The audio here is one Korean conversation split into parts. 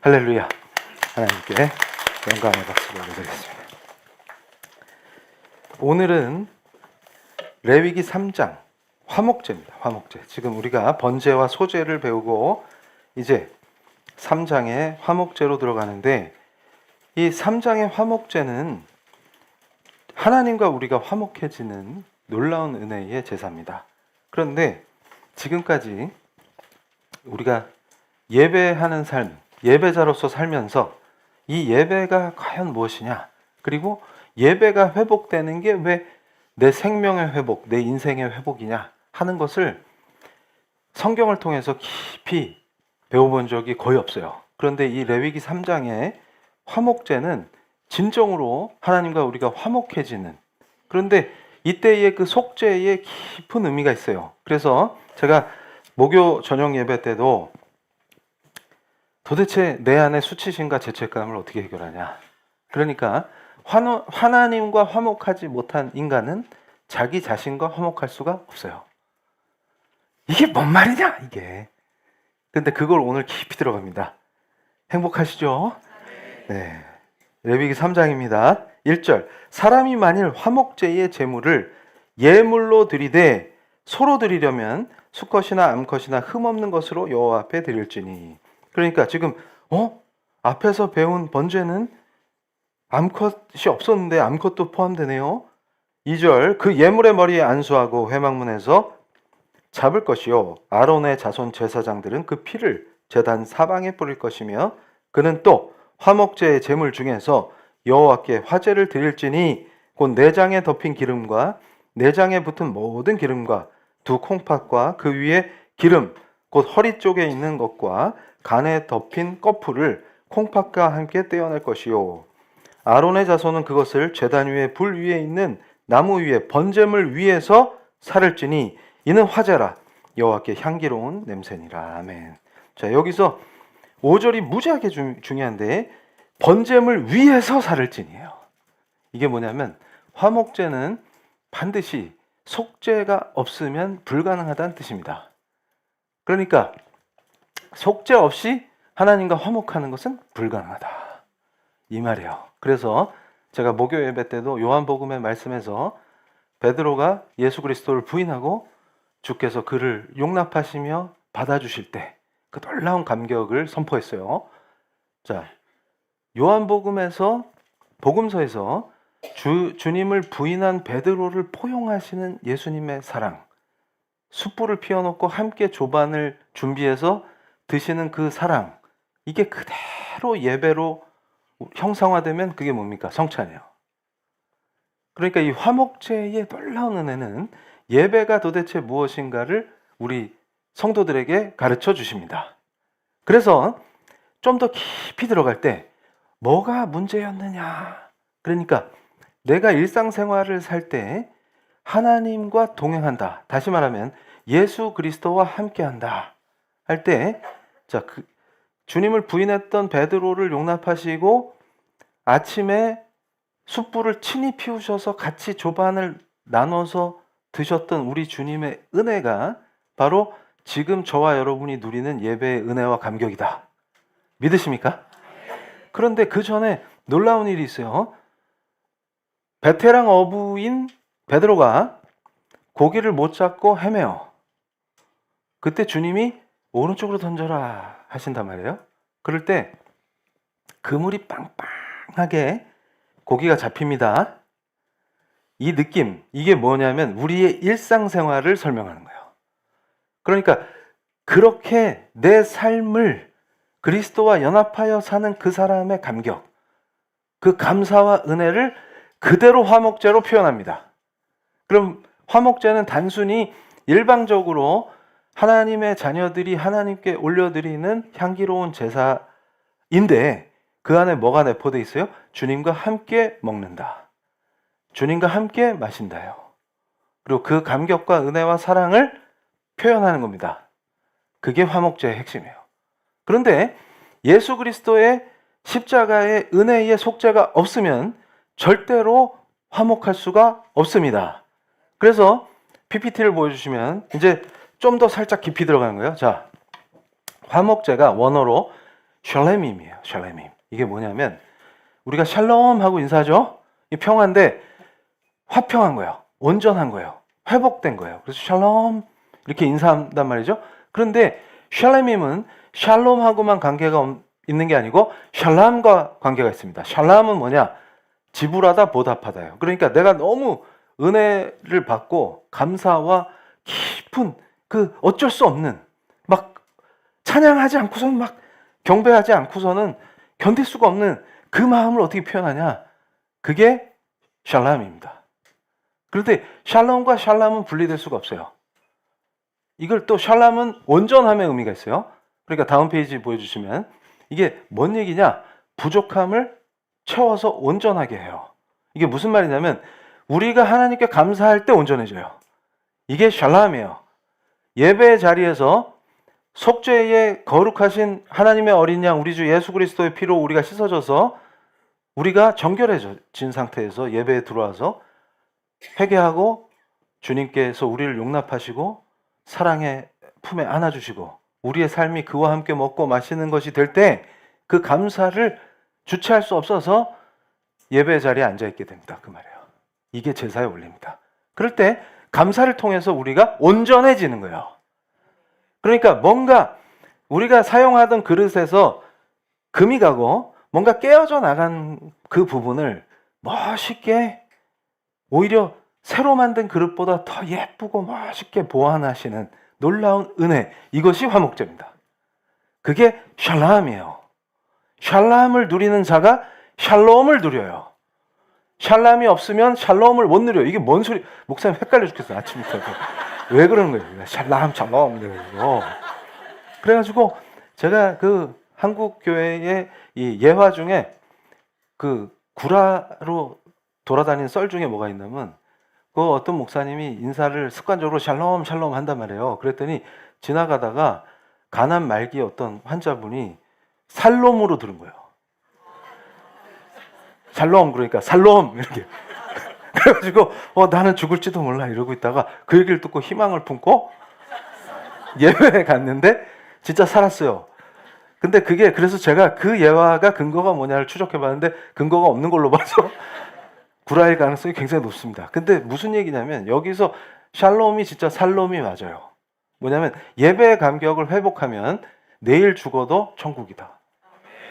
할렐루야. 하나님께 영광의 박수를 올려드리겠습니다. 오늘은 레위기 3장 화목제입니다. 화목제. 지금 우리가 번제와 소제를 배우고 이제 3장의 화목제로 들어가는데, 이 3장의 화목제는 하나님과 우리가 화목해지는 놀라운 은혜의 제사입니다. 그런데 지금까지 우리가 예배하는 삶, 예배자로서 살면서 이 예배가 과연 무엇이냐, 그리고 예배가 회복되는 게 왜 내 생명의 회복, 내 인생의 회복이냐 하는 것을 성경을 통해서 깊이 배워본 적이 거의 없어요. 그런데 이 레위기 3장의 화목제는 진정으로 하나님과 우리가 화목해지는, 그런데 이때의 그 속죄에 깊은 의미가 있어요. 그래서 제가 목요 저녁 예배 때도 도대체 내 안의 수치심과 죄책감을 어떻게 해결하냐. 그러니까 하나님과 화목하지 못한 인간은 자기 자신과 화목할 수가 없어요. 이게 뭔 말이냐 이게. 근데 그걸 오늘 깊이 들어갑니다. 행복하시죠? 네. 레위기 3장입니다. 1절. 사람이 만일 화목제의 제물을 예물로 드리되 소로 드리려면 수컷이나 암컷이나 흠없는 것으로 여호와 앞에 드릴지니. 그러니까 지금 앞에서 배운 번제는 암컷이 없었는데 암컷도 포함되네요. 2절. 그 예물의 머리에 안수하고 회막문에서 잡을 것이요, 아론의 자손 제사장들은 그 피를 제단 사방에 뿌릴 것이며, 그는 또 화목제의 제물 중에서 여호와께 화제를 드릴지니 곧 내장에 덮인 기름과 내장에 붙은 모든 기름과 두 콩팥과 그 위에 기름 곧 허리 쪽에 있는 것과 간에 덮인 꺼풀을 콩팥과 함께 떼어낼 것이요, 아론의 자손은 그것을 제단 위에 불 위에 있는 나무 위에 번제물 위에서 살을지니 이는 화제라, 여호와께 향기로운 냄새니라. 아멘. 자, 여기서 5절이 무지하게 중요한데, 번제물 위에서 살을지니예요. 이게 뭐냐면 화목제는 반드시 속죄가 없으면 불가능하다는 뜻입니다. 그러니까 속죄 없이 하나님과 화목하는 것은 불가능하다 이 말이에요. 그래서 제가 목요 예배 때도 요한복음의 말씀에서 베드로가 예수 그리스도를 부인하고 주께서 그를 용납하시며 받아주실 때 그 놀라운 감격을 선포했어요. 자, 요한복음에서 복음서에서 주님을 부인한 베드로를 포용하시는 예수님의 사랑, 숯불을 피워놓고 함께 조반을 준비해서 드시는 그 사랑, 이게 그대로 예배로 형상화되면 그게 뭡니까? 성찬이에요. 그러니까 이 화목제의 놀라운 은혜는 예배가 도대체 무엇인가를 우리 성도들에게 가르쳐 주십니다. 그래서 좀 더 깊이 들어갈 때 뭐가 문제였느냐, 그러니까 내가 일상생활을 살 때 하나님과 동행한다, 다시 말하면 예수 그리스도와 함께한다 할 때, 자, 주님을 부인했던 베드로를 용납하시고 아침에 숯불을 친히 피우셔서 같이 조반을 나눠서 드셨던 우리 주님의 은혜가 바로 지금 저와 여러분이 누리는 예배의 은혜와 감격이다. 믿으십니까? 그런데 그 전에 놀라운 일이 있어요. 베테랑 어부인 베드로가 고기를 못 잡고 헤매요. 그때 주님이 오른쪽으로 던져라 하신단 말이에요. 그럴 때 그물이 빵빵하게 고기가 잡힙니다. 이 느낌, 이게 뭐냐면 우리의 일상생활을 설명하는 거예요. 그러니까 그렇게 내 삶을 그리스도와 연합하여 사는 그 사람의 감격, 그 감사와 은혜를 그대로 화목제로 표현합니다. 그럼 화목제는 단순히 일방적으로 하나님의 자녀들이 하나님께 올려드리는 향기로운 제사인데, 그 안에 뭐가 내포되어 있어요? 주님과 함께 먹는다, 주님과 함께 마신다요. 그리고 그 감격과 은혜와 사랑을 표현하는 겁니다. 그게 화목제의 핵심이에요. 그런데 예수 그리스도의 십자가의 은혜의 속죄가 없으면 절대로 화목할 수가 없습니다. 그래서 PPT를 보여주시면 이제 좀 더 살짝 깊이 들어가는 거예요. 자, 화목제가 원어로 샬렘임이에요. 샬렘임. 이게 뭐냐면 우리가 샬롬 하고 인사하죠. 이 평화인데 화평한 거예요. 온전한 거예요. 회복된 거예요. 그래서 샬롬 이렇게 인사한단 말이죠. 그런데 샬렘임은 샬롬하고만 관계가 있는 게 아니고 샬람과 관계가 있습니다. 샬람은 뭐냐? 지불하다 보답하다예요. 그러니까 내가 너무 은혜를 받고 감사와 깊은 그 어쩔 수 없는 막 찬양하지 않고서는 막 경배하지 않고서는 견딜 수가 없는 그 마음을 어떻게 표현하냐? 그게 샬람입니다. 그런데 샬롬과 샬람은 분리될 수가 없어요. 이걸 또 샬람은 온전함의 의미가 있어요. 그러니까 다음 페이지 보여주시면 이게 뭔 얘기냐? 부족함을 채워서 온전하게 해요. 이게 무슨 말이냐면 우리가 하나님께 감사할 때 온전해져요. 이게 샬람이에요. 예배의 자리에서 속죄의 거룩하신 하나님의 어린 양 우리 주 예수 그리스도의 피로 우리가 씻어져서 우리가 정결해진 상태에서 예배에 들어와서 회개하고 주님께서 우리를 용납하시고 사랑의 품에 안아주시고 우리의 삶이 그와 함께 먹고 마시는 것이 될 때 그 감사를 주체할 수 없어서 예배 자리에 앉아있게 됩니다. 그 말이에요. 이게 제사의 원리입니다. 그럴 때 감사를 통해서 우리가 온전해지는 거예요. 그러니까 뭔가 우리가 사용하던 그릇에서 금이 가고 뭔가 깨어져 나간 그 부분을 멋있게 오히려 새로 만든 그릇보다 더 예쁘고 멋있게 보완하시는 놀라운 은혜, 이것이 화목제입니다. 그게 샬람이에요. 샬람을 누리는 자가 샬롬을 누려요. 샬람이 없으면 샬롬을 못 누려요. 이게 뭔 소리? 목사님 헷갈려 죽겠어요. 아침부터. 왜 그러는 거예요? 샬람, 샬롬. 그래가지고 제가 그 한국 교회의 이 예화 중에 그 구라로 돌아다니는 썰 중에 뭐가 있냐면 그 어떤 목사님이 인사를 습관적으로 샬롬 샬롬 한단 말이에요. 그랬더니 지나가다가 가난 말기 어떤 환자분이 살롬으로 들은 거예요. 샬롬 그러니까 살롬 이렇게. 그래가지고 나는 죽을지도 몰라 이러고 있다가 그 얘기를 듣고 희망을 품고 예배에 갔는데 진짜 살았어요. 근데 그게 그래서 제가 그 예화가 근거가 뭐냐를 추적해봤는데 근거가 없는 걸로 봐서 구라일 가능성이 굉장히 높습니다. 근데 무슨 얘기냐면 여기서 샬롬이 진짜 살롬이 맞아요. 뭐냐면 예배의 감격을 회복하면 내일 죽어도 천국이다.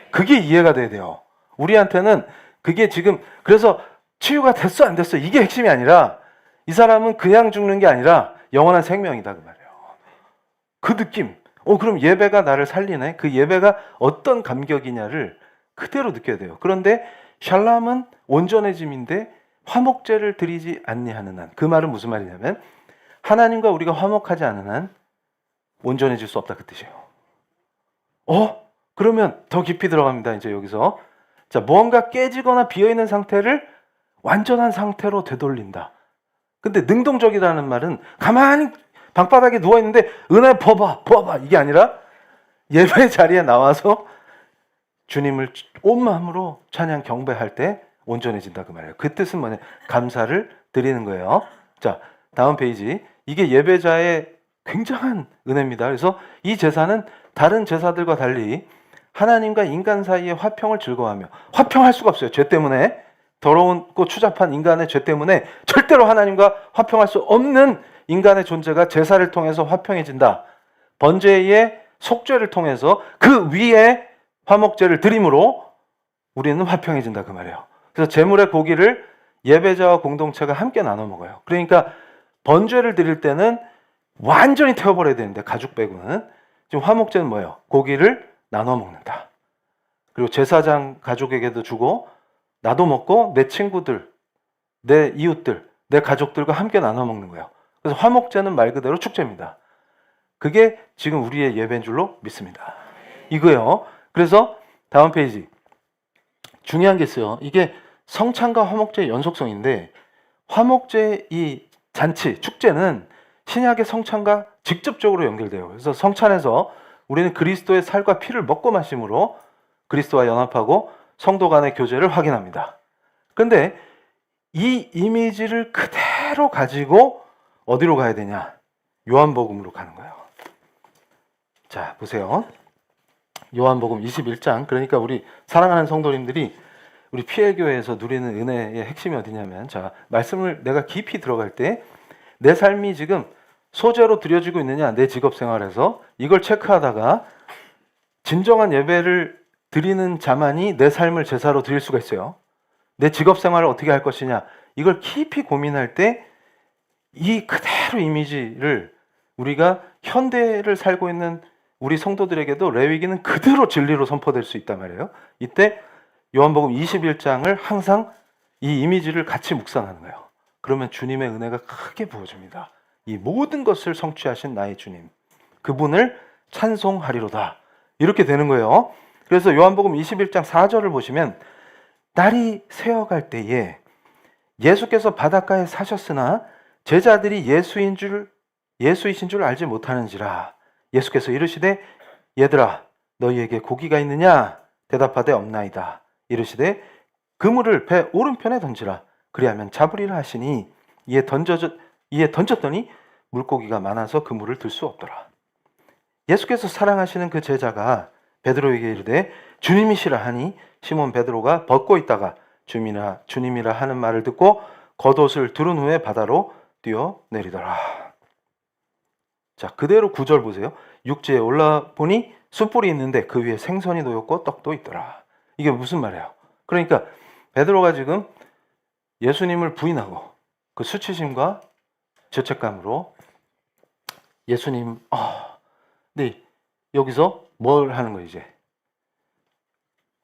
그게 이해가 돼야 돼요. 우리한테는 그게 지금 그래서 치유가 됐어 안 됐어 이게 핵심이 아니라 이 사람은 그냥 죽는 게 아니라 영원한 생명이다 그 말이에요. 그 느낌. 그럼 예배가 나를 살리네. 그 예배가 어떤 감격이냐를 그대로 느껴야 돼요. 그런데 샬람은 온전해짐인데 화목제를 드리지 아니하는 한. 그 말은 무슨 말이냐면 하나님과 우리가 화목하지 않은 한 온전해질 수 없다 그 뜻이에요. 그러면 더 깊이 들어갑니다. 이제 여기서 자 무언가 깨지거나 비어있는 상태를 완전한 상태로 되돌린다. 근데 능동적이라는 말은 가만히 방바닥에 누워있는데 은혜 부어봐 이게 아니라 예배 자리에 나와서 주님을 온 마음으로 찬양 경배할 때 온전해진다 그 말이에요. 그 뜻은 뭐냐? 감사를 드리는 거예요. 자, 다음 페이지. 이게 예배자의 굉장한 은혜입니다. 그래서 이 제사는 다른 제사들과 달리 하나님과 인간 사이의 화평을 즐거워하며 화평할 수가 없어요. 죄 때문에 더러운고 추잡한 인간의 죄 때문에 절대로 하나님과 화평할 수 없는 인간의 존재가 제사를 통해서 화평해진다. 번제의 속죄를 통해서 그 위에 화목제를 드림으로 우리는 화평해진다 그 말이에요. 그래서 제물의 고기를 예배자와 공동체가 함께 나눠 먹어요. 그러니까 번제를 드릴 때는 완전히 태워버려야 되는데 가죽 빼고는 지금 화목제는 뭐예요? 고기를 나눠 먹는다. 그리고 제사장 가족에게도 주고 나도 먹고 내 친구들, 내 이웃들, 내 가족들과 함께 나눠 먹는 거예요. 그래서 화목제는 말 그대로 축제입니다. 그게 지금 우리의 예배인 줄로 믿습니다. 이거요. 그래서 다음 페이지. 중요한 게 있어요. 이게 성찬과 화목제의 연속성인데 화목제 이 잔치, 축제는 신약의 성찬과 직접적으로 연결돼요. 그래서 성찬에서 우리는 그리스도의 살과 피를 먹고 마심으로 그리스도와 연합하고 성도 간의 교제를 확인합니다. 그런데 이 이미지를 그대로 가지고 어디로 가야 되냐? 요한복음으로 가는 거예요. 자, 보세요. 요한복음 21장, 그러니까 우리 사랑하는 성도님들이 우리 PL교회에서 누리는 은혜의 핵심이 어디냐면, 자, 말씀을 내가 깊이 들어갈 때 내 삶이 지금 소재로 드려지고 있느냐, 내 직업 생활에서 이걸 체크하다가 진정한 예배를 드리는 자만이 내 삶을 제사로 드릴 수가 있어요. 내 직업 생활을 어떻게 할 것이냐, 이걸 깊이 고민할 때 이 그대로 이미지를 우리가 현대를 살고 있는 우리 성도들에게도 레위기는 그대로 진리로 선포될 수 있단 말이에요. 이때 요한복음 21장을 항상 이 이미지를 같이 묵상하는 거예요. 그러면 주님의 은혜가 크게 부어집니다. 이 모든 것을 성취하신 나의 주님, 그분을 찬송하리로다, 이렇게 되는 거예요. 그래서 요한복음 21장 4절을 보시면, 날이 새어갈 때에 예수께서 바닷가에 사셨으나 제자들이 예수이신 줄 알지 못하는지라. 예수께서 이르시되, 얘들아 너희에게 고기가 있느냐? 대답하되 없나이다. 이르시되 그물을 배 오른편에 던지라. 그리하면 잡으리라 하시니, 이에 던졌더니 물고기가 많아서 그물을 들 수 없더라. 예수께서 사랑하시는 그 제자가 베드로에게 이르되 주님이시라 하니, 시몬 베드로가 벗고 있다가 주님이라 하는 말을 듣고 겉옷을 두른 후에 바다로 뛰어내리더라. 자, 그대로 9절 보세요. 육지에 올라보니 숯불이 있는데 그 위에 생선이 놓였고 떡도 있더라. 이게 무슨 말이에요? 그러니까 베드로가 지금 예수님을 부인하고 그 수치심과 죄책감으로 예수님, 네, 여기서 뭘 하는 거예요? 이제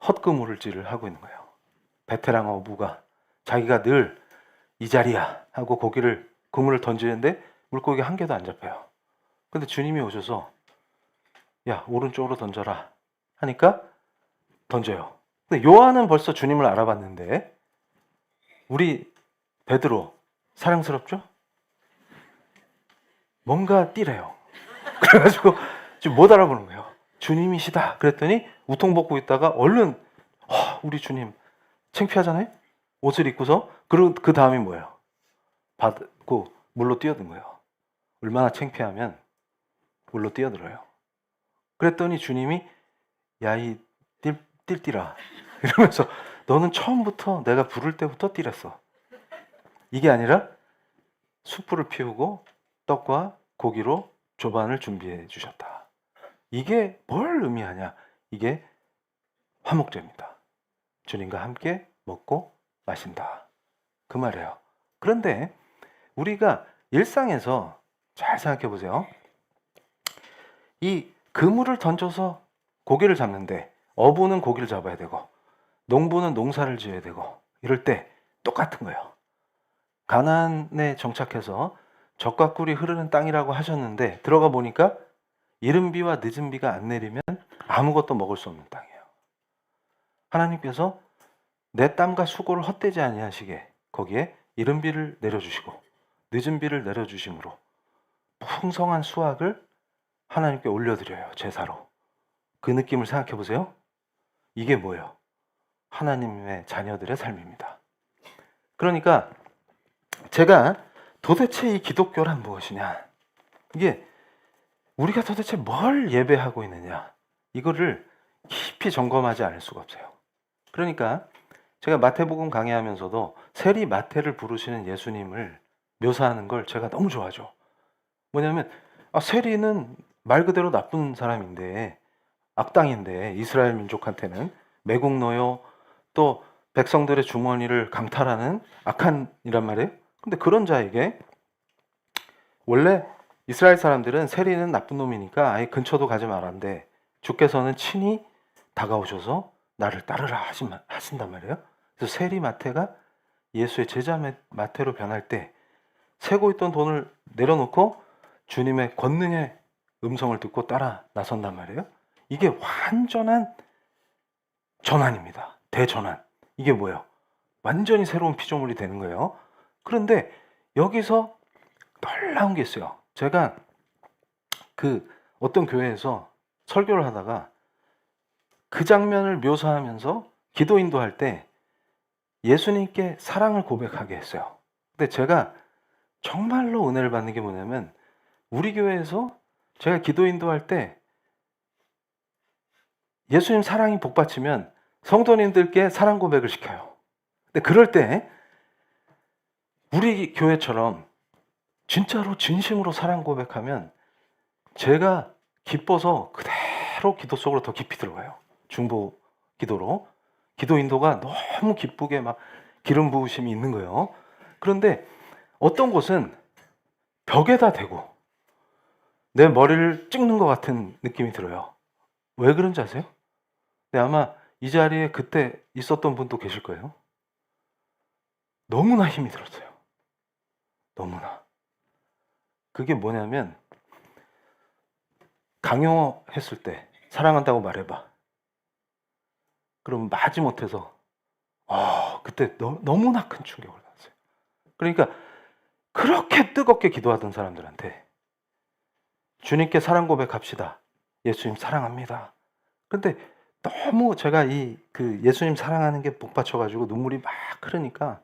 헛그물질을 하고 있는 거예요. 베테랑 어부가 자기가 늘 이 자리야 하고 그물을 던지는데 물고기 한 개도 안 잡혀요. 근데 주님이 오셔서 야, 오른쪽으로 던져라 하니까 던져요. 근데 요한은 벌써 주님을 알아봤는데, 우리 베드로 사랑스럽죠? 뭔가 띠래요. 그래가지고 지금 못 알아보는 거예요. 주님이시다 그랬더니 우통 벗고 있다가 얼른 우리 주님, 창피하잖아요. 옷을 입고서 그 다음이 뭐예요? 받고 물로 뛰어든 거예요. 얼마나 창피하면 물로 뛰어들어요. 그랬더니 주님이 야이 띨띨아 이러면서, 너는 처음부터 내가 부를 때부터 띠랬어. 이게 아니라 숯불을 피우고 떡과 고기로 조반을 준비해 주셨다. 이게 뭘 의미하냐? 이게 화목제입니다. 주님과 함께 먹고 마신다, 그 말이에요. 그런데 우리가 일상에서 잘 생각해 보세요. 이 그물을 던져서 고기를 잡는데, 어부는 고기를 잡아야 되고 농부는 농사를 지어야 되고, 이럴 때 똑같은 거예요. 가나안에 정착해서 젖과 꿀이 흐르는 땅이라고 하셨는데, 들어가 보니까 이른 비와 늦은 비가 안 내리면 아무것도 먹을 수 없는 땅이에요. 하나님께서 내 땀과 수고를 헛되지 아니하시게 거기에 이른 비를 내려주시고 늦은 비를 내려주심으로 풍성한 수확을 하나님께 올려드려요, 제사로. 그 느낌을 생각해 보세요. 이게 뭐예요? 하나님의 자녀들의 삶입니다. 그러니까 제가 도대체 이 기독교란 무엇이냐, 이게 우리가 도대체 뭘 예배하고 있느냐, 이거를 깊이 점검하지 않을 수가 없어요. 그러니까 제가 마태복음 강의하면서도 세리 마태를 부르시는 예수님을 묘사하는 걸 제가 너무 좋아하죠. 뭐냐면 세리는 말 그대로 나쁜 사람인데, 악당인데, 이스라엘 민족한테는 매국노요, 또 백성들의 주머니를 강탈하는 악한이란 말이에요. 근데 그런 자에게, 원래 이스라엘 사람들은 세리는 나쁜 놈이니까 아예 근처도 가지 말았는데, 주께서는 친히 다가오셔서 나를 따르라 하신단 말이에요. 그래서 세리 마태가 예수의 제자 마태로 변할 때 세고 있던 돈을 내려놓고 주님의 권능의 음성을 듣고 따라 나선단 말이에요. 이게 완전한 전환입니다. 대전환. 이게 뭐예요? 완전히 새로운 피조물이 되는 거예요. 그런데 여기서 놀라운 게 있어요. 제가 그 어떤 교회에서 설교를 하다가 그 장면을 묘사하면서 기도 인도할 때 예수님께 사랑을 고백하게 했어요. 근데 제가 정말로 은혜를 받는 게 뭐냐면, 우리 교회에서 제가 기도 인도할 때 예수님 사랑이 복받치면 성도님들께 사랑 고백을 시켜요. 근데 그럴 때 우리 교회처럼 진짜로 진심으로 사랑 고백하면 제가 기뻐서 그대로 기도 속으로 더 깊이 들어가요. 중보 기도로. 기도 인도가 너무 기쁘게 막 기름 부으심이 있는 거예요. 그런데 어떤 곳은 벽에다 대고 내 머리를 찍는 것 같은 느낌이 들어요. 왜 그런지 아세요? 네, 아마 이 자리에 그때 있었던 분도 계실 거예요. 너무나 힘이 들었어요. 너무나. 그게 뭐냐면 강요했을 때 사랑한다고 말해봐. 그럼 마지 못해서 그때 너무나 큰 충격을 받았어요. 그러니까 그렇게 뜨겁게 기도하던 사람들한테 주님께 사랑 고백합시다. 예수님 사랑합니다. 근데 너무 제가 그 예수님 사랑하는 게 복받쳐가지고 눈물이 막 흐르니까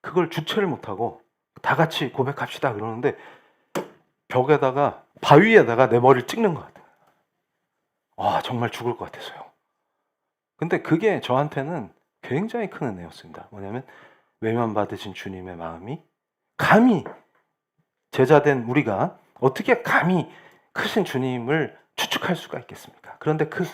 그걸 주체를 못하고 다 같이 고백합시다 그러는데 벽에다가 바위에다가 내 머리를 찍는 것 같아요. 정말 죽을 것 같아서요. 근데 그게 저한테는 굉장히 큰 은혜였습니다. 뭐냐면 외면받으신 주님의 마음이 감히 제자된 우리가 어떻게 감히 크신 주님을 추측할 수가 있겠습니까? 그런데 그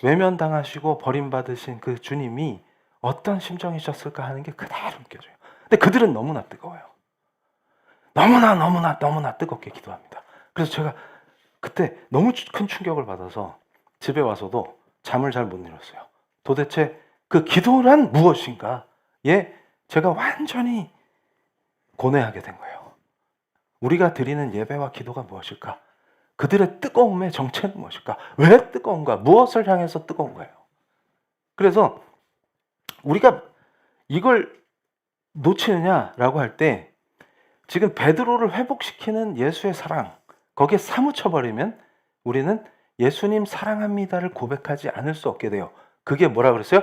외면당하시고 버림받으신 그 주님이 어떤 심정이셨을까 하는 게 그대로 느껴져요. 근데 그들은 너무나 뜨거워요. 너무나 뜨겁게 기도합니다. 그래서 제가 그때 너무 큰 충격을 받아서 집에 와서도 잠을 잘 못 이뤘어요. 도대체 그 기도란 무엇인가에 제가 완전히 고뇌하게 된 거예요. 우리가 드리는 예배와 기도가 무엇일까? 그들의 뜨거움의 정체는 무엇일까? 왜 뜨거운가? 무엇을 향해서 뜨거운 거예요? 그래서 우리가 이걸 놓치느냐라고 할 때 지금 베드로를 회복시키는 예수의 사랑 거기에 사무쳐버리면 우리는 예수님 사랑합니다를 고백하지 않을 수 없게 돼요. 그게 뭐라 그랬어요?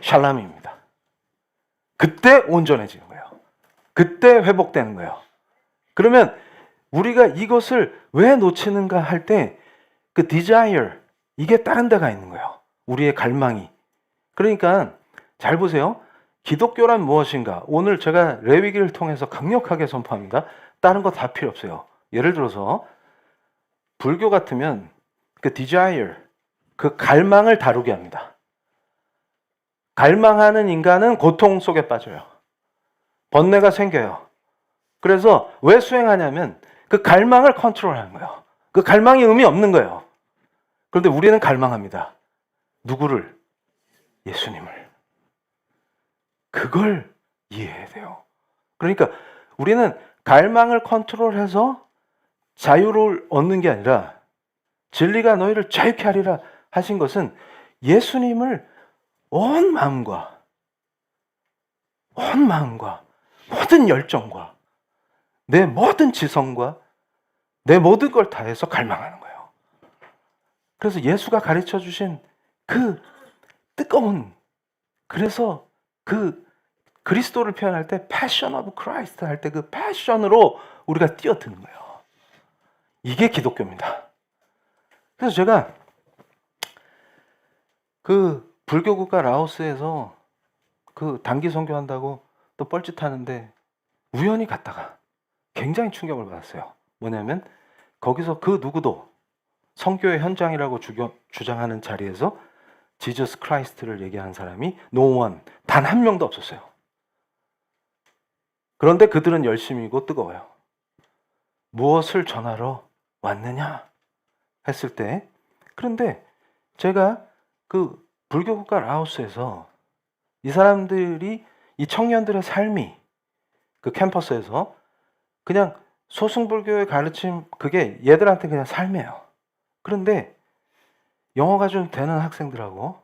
샬람입니다. 그때 온전해지는 거예요. 그때 회복되는 거예요. 그러면 우리가 이것을 왜 놓치는가 할 때 그 desire 이게 다른 데가 있는 거예요. 우리의 갈망이. 그러니까 잘 보세요. 기독교란 무엇인가? 오늘 제가 레위기를 통해서 강력하게 선포합니다. 다른 거 다 필요 없어요. 예를 들어서 불교 같으면 그 desire, 그 갈망을 다루게 합니다. 갈망하는 인간은 고통 속에 빠져요. 번뇌가 생겨요. 그래서 왜 수행하냐면 그 갈망을 컨트롤하는 거예요. 그 갈망이 의미 없는 거예요. 그런데 우리는 갈망합니다. 누구를? 예수님을. 그걸 이해해야 돼요. 그러니까 우리는 갈망을 컨트롤해서 자유를 얻는 게 아니라 진리가 너희를 자유케 하리라 하신 것은 예수님을 온 마음과 모든 열정과 내 모든 지성과 내 모든 걸 다해서 갈망하는 거예요. 그래서 예수가 가르쳐 주신 그 뜨거운, 그래서 그 그리스도를 표현할 때 passion of Christ 할 때 그 passion으로 우리가 뛰어드는 거예요. 이게 기독교입니다. 그래서 제가 그 불교 국가 라오스에서 그 단기 선교한다고 또 뻘짓하는데 우연히 갔다가 굉장히 충격을 받았어요. 뭐냐면 거기서 그 누구도 선교의 현장이라고 주장하는 자리에서 지저스 크라이스트를 얘기하는 사람이 no one, 단 한 명도 없었어요. 그런데 그들은 열심이고 뜨거워요. 무엇을 전하러 왔느냐 했을 때, 그런데 제가 그 불교국가 라오스에서 이 사람들이, 이 청년들의 삶이 그 캠퍼스에서 그냥 소승불교의 가르침, 그게 얘들한테 그냥 삶이에요. 그런데 영어가 좀 되는 학생들하고,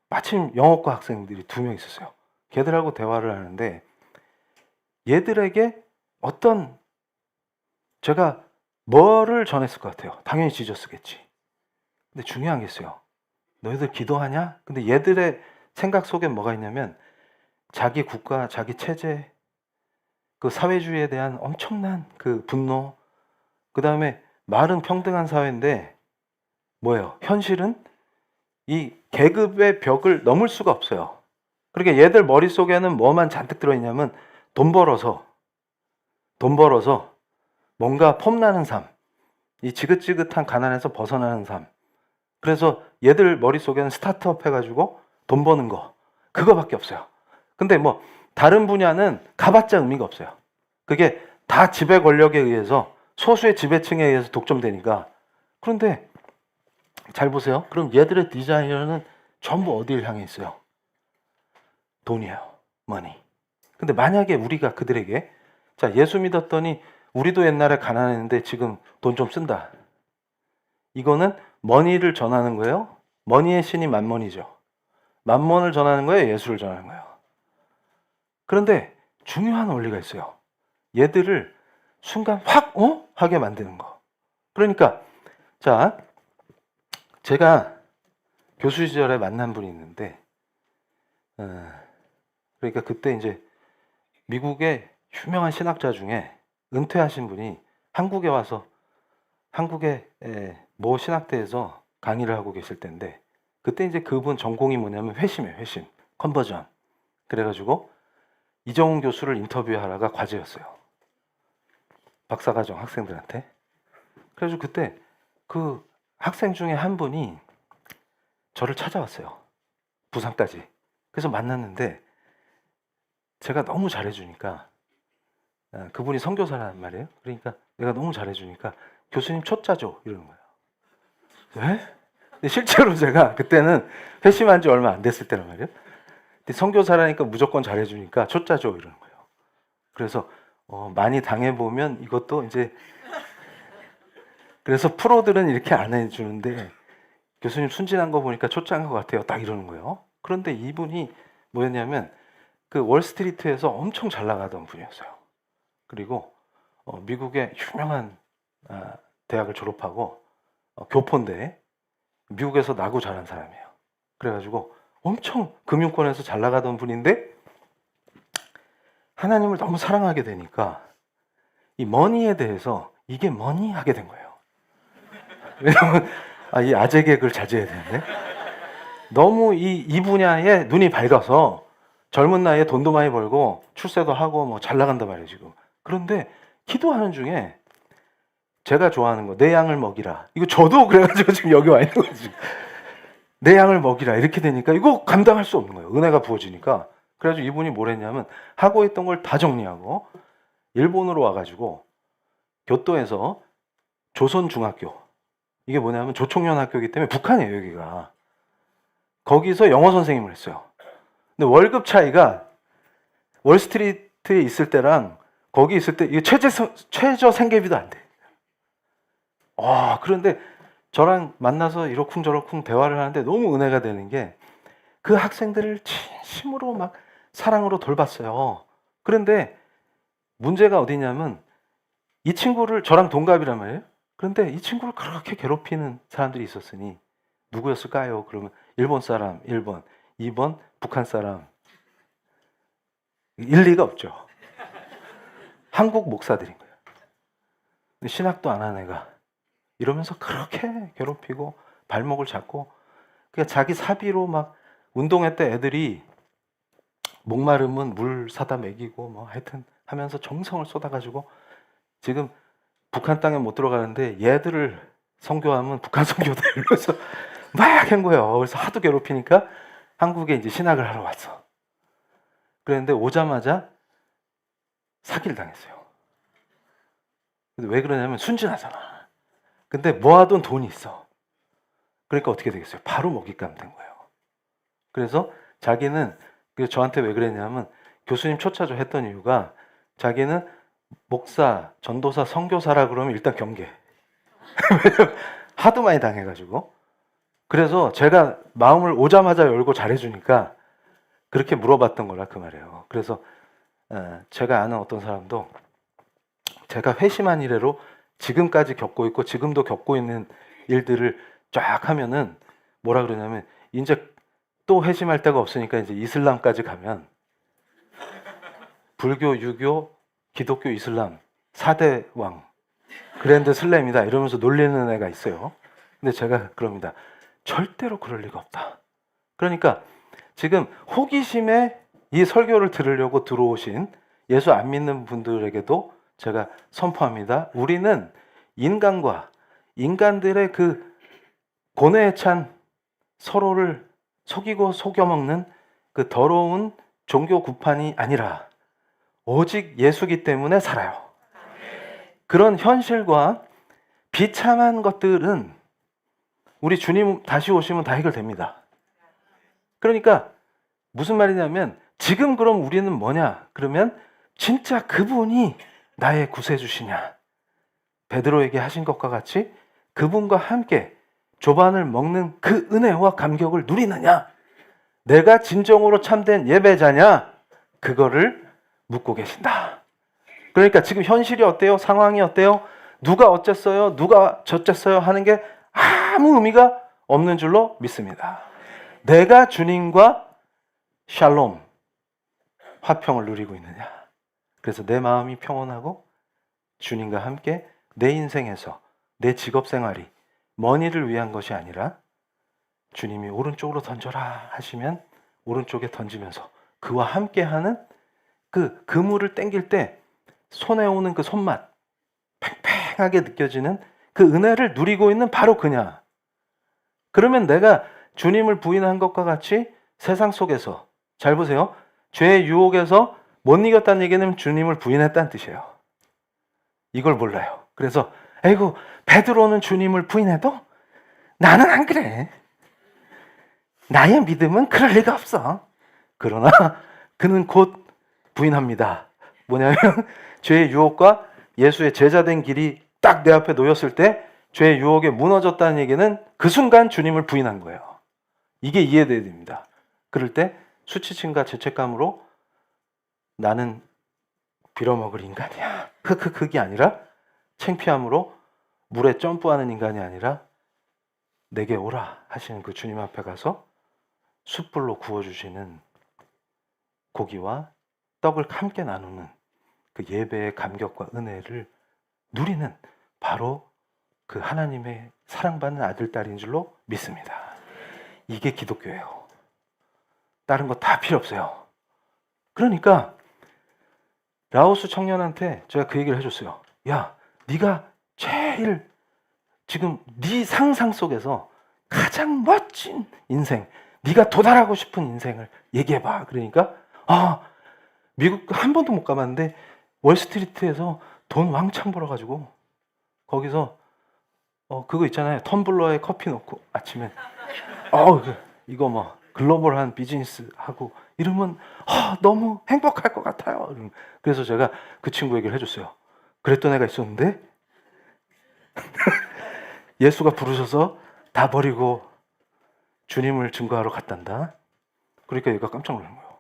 마침 영어과 학생들이 2명 있었어요. 걔들하고 대화를 하는데 얘들에게 어떤, 제가 뭐를 전했을 것 같아요. 당연히 지저스겠지. 근데 중요한 게 있어요. 너희들 기도하냐? 근데 얘들의 생각 속에 뭐가 있냐면 자기 국가, 자기 체제, 그 사회주의에 대한 엄청난 그 분노, 그 다음에 말은 평등한 사회인데 뭐예요? 현실은 이 계급의 벽을 넘을 수가 없어요. 그러니까 얘들 머릿속에는 뭐만 잔뜩 들어있냐면 돈 벌어서 뭔가 폼나는 삶, 이 지긋지긋한 가난에서 벗어나는 삶. 그래서 얘들 머릿속에는 스타트업 해가지고 돈 버는 거, 그거밖에 없어요. 근데 뭐 다른 분야는 가봤자 의미가 없어요. 그게 다 지배 권력에 의해서, 소수의 지배층에 의해서 독점되니까. 그런데 잘 보세요. 그럼 얘들의 디자이너는 전부 어디를 향해 있어요? 돈이에요. 머니. 근데 만약에 우리가 그들에게, 자, 예수 믿었더니 우리도 옛날에 가난했는데 지금 돈 좀 쓴다. 이거는 머니를 전하는 거예요. 머니의 신이 만몬이죠. 만몬을 전하는 거예요. 예수를 전하는 거예요. 그런데 중요한 원리가 있어요. 얘들을 순간 확 하게 만드는 거. 그러니까 자, 제가 교수 시절에 만난 분이 있는데, 그러니까 그때 이제 미국의 유명한 신학자 중에 은퇴하신 분이 한국에 와서 한국의 모 신학대에서 강의를 하고 계실 때인데, 그때 이제 그분 전공이 뭐냐면 회심이에요. 회심, 컨버전. 그래가지고 이정훈 교수를 인터뷰하라가 과제였어요. 박사과정 학생들한테. 그래가지고 그때 그 학생 중에 한 분이 저를 찾아왔어요. 부산까지. 그래서 만났는데 제가 너무 잘해주니까, 그분이 선교사란 말이에요. 그러니까 내가 너무 잘해주니까 교수님 초짜죠 이러는 거예요. 왜? 근데 실제로 제가 그때는 회심한 지 얼마 안 됐을 때란 말이에요. 근데 선교사라니까 무조건 잘해주니까 초짜죠 이러는 거예요. 그래서 많이 당해보면 이것도 이제, 그래서 프로들은 이렇게 안 해주는데 교수님 순진한 거 보니까 초짜인 것 같아요. 딱 이러는 거예요. 그런데 이분이 뭐였냐면 그 월스트리트에서 엄청 잘 나가던 분이었어요. 그리고 미국의 유명한 대학을 졸업하고 교포인데 미국에서 나고 자란 사람이에요. 그래가지고 엄청 금융권에서 잘 나가던 분인데 하나님을 너무 사랑하게 되니까 이 머니에 대해서 이게 머니 하게 된 거예요. 왜냐면 이 아재 개그를 자제해야 되는데 너무 이 분야에 눈이 밝아서 젊은 나이에 돈도 많이 벌고 출세도 하고 뭐 잘 나간단 말이에요 지금. 그런데 기도하는 중에 제가 좋아하는 거, 내 양을 먹이라. 이거 저도 그래가지고 지금 여기 와 있는 거지. 내 양을 먹이라 이렇게 되니까 이거 감당할 수 없는 거예요. 은혜가 부어지니까. 그래가지고 이분이 뭘 했냐면 하고 있던 걸 다 정리하고 일본으로 와가지고 교토에서 조선중학교, 이게 뭐냐면 조총련 학교이기 때문에 북한이에요 여기가. 거기서 영어 선생님을 했어요. 근데 월급 차이가 월스트리트에 있을 때랑 거기 있을 때 이게 최저 생계비도 안 돼. 그런데 저랑 만나서 이러쿵저러쿵 대화를 하는데 너무 은혜가 되는 게 그 학생들을 진심으로 막 사랑으로 돌봤어요. 그런데 문제가 어디냐면 이 친구를, 저랑 동갑이란 말이에요. 그런데 이 친구를 그렇게 괴롭히는 사람들이 있었으니 누구였을까요? 그러면 일본 사람 1번, 2번 북한 사람. 일리가 없죠. 한국 목사들인 거예요. 신학도 안 하는 애가 이러면서 그렇게 괴롭히고 발목을 잡고, 그러니까 자기 사비로 막 운동회 때 애들이 목마르면 물 사다 먹이고 뭐 하여튼 하면서 정성을 쏟아가지고 지금 북한 땅에 못 들어가는데 얘들을 선교하면 북한 선교다 이러면서 막 한 거예요. 그래서 하도 괴롭히니까 한국에 이제 신학을 하러 왔어. 그랬는데 오자마자 사기를 당했어요. 근데 왜 그러냐면 순진하잖아. 근데 모아둔 돈이 있어. 그러니까 어떻게 되겠어요? 바로 먹잇감 된 거예요. 그래서 자기는, 그래서 저한테 왜 그랬냐면 교수님 초짜죠 했던 이유가, 자기는 목사, 전도사, 선교사라 그러면 일단 경계. 하도 많이 당해가지고. 그래서 제가 마음을 오자마자 열고 잘해주니까 그렇게 물어봤던 거라 그 말이에요. 그래서 제가 아는 어떤 사람도 제가 회심한 이래로 지금까지 겪고 있고 지금도 겪고 있는 일들을 쫙 하면은 뭐라 그러냐면, 이제 또 회심할 데가 없으니까 이제 이슬람까지 가면 불교, 유교, 기독교, 이슬람 4대 왕 그랜드 슬램이다 이러면서 놀리는 애가 있어요. 근데 제가 그럽니다. 절대로 그럴 리가 없다. 그러니까 지금 호기심에 이 설교를 들으려고 들어오신 예수 안 믿는 분들에게도 제가 선포합니다. 우리는 인간과 인간들의 그 고뇌에 찬 서로를 속이고 속여먹는 그 더러운 종교 구판이 아니라 오직 예수기 때문에 살아요. 그런 현실과 비참한 것들은 우리 주님 다시 오시면 다 해결됩니다. 그러니까 무슨 말이냐면 지금 그럼 우리는 뭐냐? 그러면 진짜 그분이 나의 구세주시냐? 베드로에게 하신 것과 같이 그분과 함께 조반을 먹는 그 은혜와 감격을 누리느냐? 내가 진정으로 참된 예배자냐? 그거를 묻고 계신다. 그러니까 지금 현실이 어때요? 상황이 어때요? 누가 어쨌어요? 누가 저쨌어요? 하는 게 아무 의미가 없는 줄로 믿습니다. 내가 주님과 샬롬, 화평을 누리고 있느냐? 그래서 내 마음이 평온하고 주님과 함께 내 인생에서 내 직업 생활이 머니를 위한 것이 아니라 주님이 오른쪽으로 던져라 하시면 오른쪽에 던지면서 그와 함께하는 그 그물을 당길 때 손에 오는 그 손맛, 팽팽하게 느껴지는 그 은혜를 누리고 있는 바로 그냐. 그러면 내가 주님을 부인한 것과 같이 세상 속에서, 잘 보세요, 죄의 유혹에서 못 이겼다는 얘기는 주님을 부인했다는 뜻이에요. 이걸 몰라요. 그래서 아이고 베드로는 주님을 부인해도 나는 안 그래. 나의 믿음은 그럴 리가 없어. 그러나 그는 곧 부인합니다. 뭐냐면 죄의 유혹과 예수의 제자된 길이 딱 내 앞에 놓였을 때 죄의 유혹에 무너졌다는 얘기는 그 순간 주님을 부인한 거예요. 이게 이해돼야 됩니다. 그럴 때 수치심과 죄책감으로 나는 빌어먹을 인간이야. 흑흑흑이 아니라 창피함으로 물에 점프하는 인간이 아니라 내게 오라 하시는 그 주님 앞에 가서 숯불로 구워주시는 고기와 떡을 함께 나누는 그 예배의 감격과 은혜를 누리는 바로 그 하나님의 사랑받는 아들, 딸인 줄로 믿습니다. 이게 기독교예요. 다른 거 다 필요 없어요. 그러니까 라오스 청년한테 제가 그 얘기를 해줬어요. 야, 네가 제일 지금 네 상상 속에서 가장 멋진 인생, 네가 도달하고 싶은 인생을 얘기해봐. 그러니까 미국 한 번도 못 가봤는데 월스트리트에서 돈 왕창 벌어가지고 거기서 그거 있잖아요. 텀블러에 커피 넣고 아침에 이거 뭐 글로벌한 비즈니스 하고 이러면 너무 행복할 것 같아요. 그래서 제가 그 친구 얘기를 해줬어요. 그랬던 애가 있었는데 예수가 부르셔서 다 버리고 주님을 증거하러 갔단다. 그러니까 얘가 깜짝 놀란 거예요.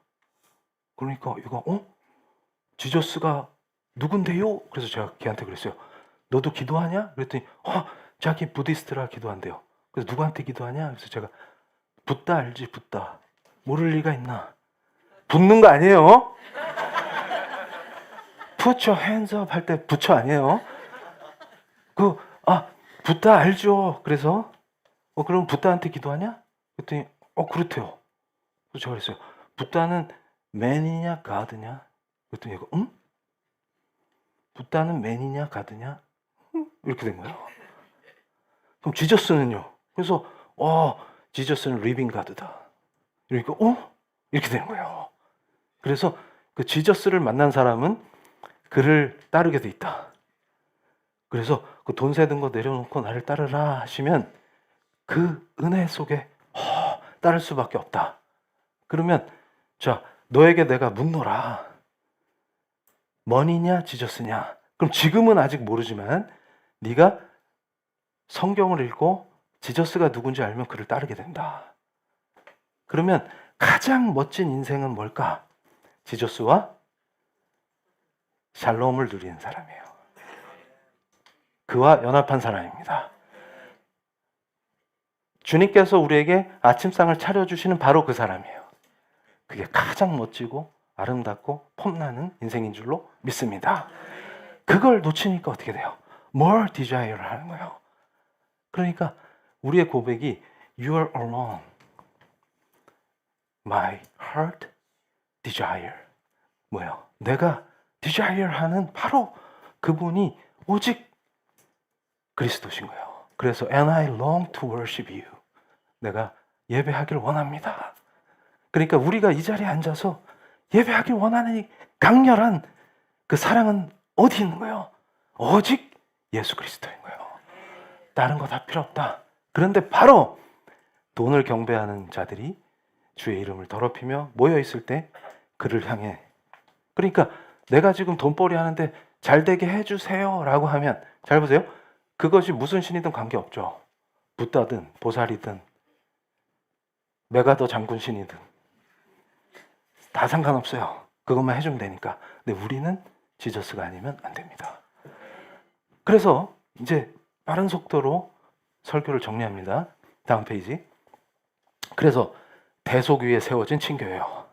그러니까 얘가 지저스가 누군데요? 그래서 제가 걔한테 그랬어요. 너도 기도하냐? 그랬더니 자기 부디스트라 기도한대요. 그래서 누구한테 기도하냐? 그래서 제가 붓다 알지? 붓다. 모를 리가 있나? 붙는 거 아니에요? Put your hands up 할 때 부처 아니에요? 붓다 알죠? 그래서 그럼 붓다한테 기도하냐? 그랬더니 그렇대요. 그래서 제가 그랬어요. 붓다는 man이냐 god냐? 그랬더니 얘가 붓다는 man이냐 god냐? 이렇게 된 거예요. 그럼 지저스는요? 그래서 지저스는 리빙 가드다. 그러니까 이렇게 되는 거예요. 그래서 그 지저스를 만난 사람은 그를 따르게 돼 있다. 그래서 그 돈 세든 거 내려놓고 나를 따르라 하시면 그 은혜 속에 따를 수밖에 없다. 그러면 자, 너에게 내가 묻노라. 머니냐 지저스냐? 그럼 지금은 아직 모르지만 네가 성경을 읽고 지저스가 누군지 알면 그를 따르게 된다. 그러면 가장 멋진 인생은 뭘까? 지저스와 샬롬을 누리는 사람이에요. 그와 연합한 사람입니다. 주님께서 우리에게 아침상을 차려주시는 바로 그 사람이에요. 그게 가장 멋지고 아름답고 폼나는 인생인 줄로 믿습니다. 그걸 놓치니까 어떻게 돼요? More desire를 하는 거예요. 그러니까 우리의 고백이 You are alone. My heart desire. 뭐예요? 내가 desire 하는 바로 그분이 오직 그리스도신 거예요. 그래서 and I long to worship you. 내가 예배하기를 원합니다. 그러니까 우리가 이 자리에 앉아서 예배하길 원하는 이 강렬한 그 사랑은 어디 있는 거예요? 오직 예수 그리스도인 거예요. 다른 거 다 필요 없다. 그런데 바로 돈을 경배하는 자들이 주의 이름을 더럽히며 모여 있을 때 그를 향해, 그러니까 내가 지금 돈벌이 하는데 잘 되게 해주세요 라고 하면, 잘 보세요. 그것이 무슨 신이든 관계없죠. 붓다든 보살이든 메가더 장군 신이든 다 상관없어요. 그것만 해주면 되니까. 근데 우리는 지저스가 아니면 안 됩니다. 그래서 이제 빠른 속도로 설교를 정리합니다. 다음 페이지. 그래서 대속 위에 세워진 친교예요.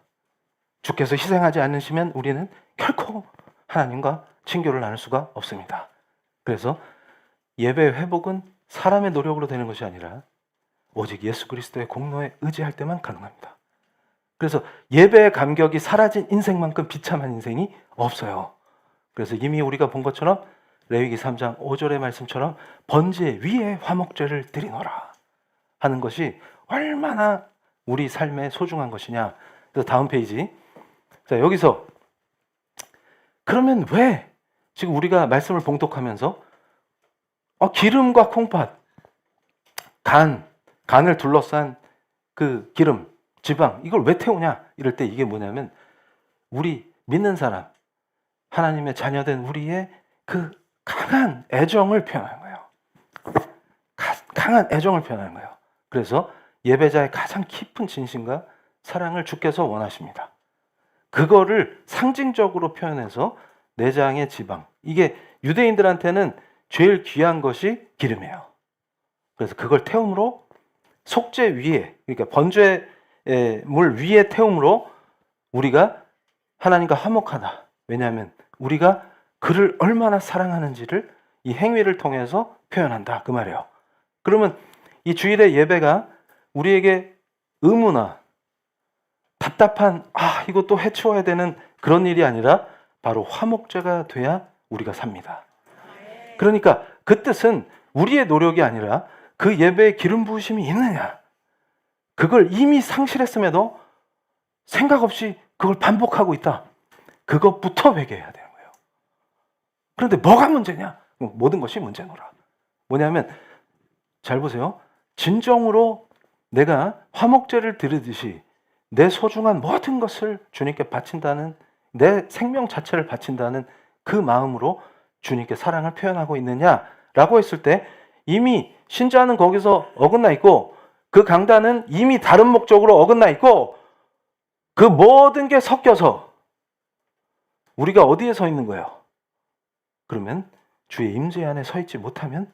주께서 희생하지 않으시면 우리는 결코 하나님과 친교를 나눌 수가 없습니다. 그래서 예배 회복은 사람의 노력으로 되는 것이 아니라 오직 예수 그리스도의 공로에 의지할 때만 가능합니다. 그래서 예배의 감격이 사라진 인생만큼 비참한 인생이 없어요. 그래서 이미 우리가 본 것처럼 레위기 3장 5절의 말씀처럼 번제 위에 화목제를 드리노라 하는 것이 얼마나 우리 삶에 소중한 것이냐. 그래서 다음 페이지. 자, 여기서 그러면 왜 지금 우리가 말씀을 봉독하면서 기름과 콩팥, 간을 둘러싼 그 기름, 지방, 이걸 왜 태우냐? 이럴 때 이게 뭐냐면 우리 믿는 사람, 하나님의 자녀된 우리의 그 강한 애정을 표현하는 거예요. 강한 애정을 표현하는 거예요. 그래서 예배자의 가장 깊은 진심과 사랑을 주께서 원하십니다. 그거를 상징적으로 표현해서 내장의 지방, 이게 유대인들한테는 제일 귀한 것이 기름이에요. 그래서 그걸 태움으로 속죄 위에, 그러니까 번제물 위에 태움으로 우리가 하나님과 화목하다. 왜냐하면 우리가 그를 얼마나 사랑하는지를 이 행위를 통해서 표현한다, 그 말이에요. 그러면 이 주일의 예배가 우리에게 의무나 답답한 이것도 해치워야 되는 그런 일이 아니라 바로 화목제가 돼야 우리가 삽니다. 그러니까 그 뜻은 우리의 노력이 아니라 그 예배에 기름 부으심이 있느냐, 그걸 이미 상실했음에도 생각 없이 그걸 반복하고 있다. 그것부터 회개해야 되는 거예요. 그런데 뭐가 문제냐? 모든 것이 문제노라. 뭐냐면 잘 보세요. 진정으로 내가 화목제를 드리듯이 내 소중한 모든 것을 주님께 바친다는, 내 생명 자체를 바친다는 그 마음으로 주님께 사랑을 표현하고 있느냐라고 했을 때 이미 신자는 거기서 어긋나 있고 그 강단은 이미 다른 목적으로 어긋나 있고 그 모든 게 섞여서 우리가 어디에 서 있는 거예요? 그러면 주의 임재 안에 서 있지 못하면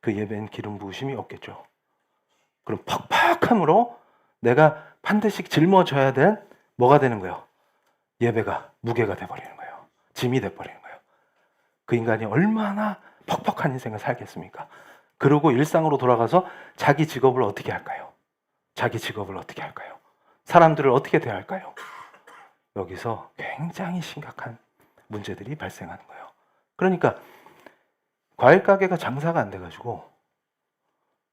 그 예배엔 기름 부으심이 없겠죠. 그럼 퍽퍽함으로 내가 반드시 짊어져야 될 뭐가 되는 거예요? 예배가 무게가 돼버리는 거예요. 짐이 돼버리는 거예요. 그 인간이 얼마나 퍽퍽한 인생을 살겠습니까? 그리고 일상으로 돌아가서 자기 직업을 어떻게 할까요? 자기 직업을 어떻게 할까요? 사람들을 어떻게 대할까요? 여기서 굉장히 심각한 문제들이 발생하는 거예요. 그러니까 과일 가게가 장사가 안 돼가지고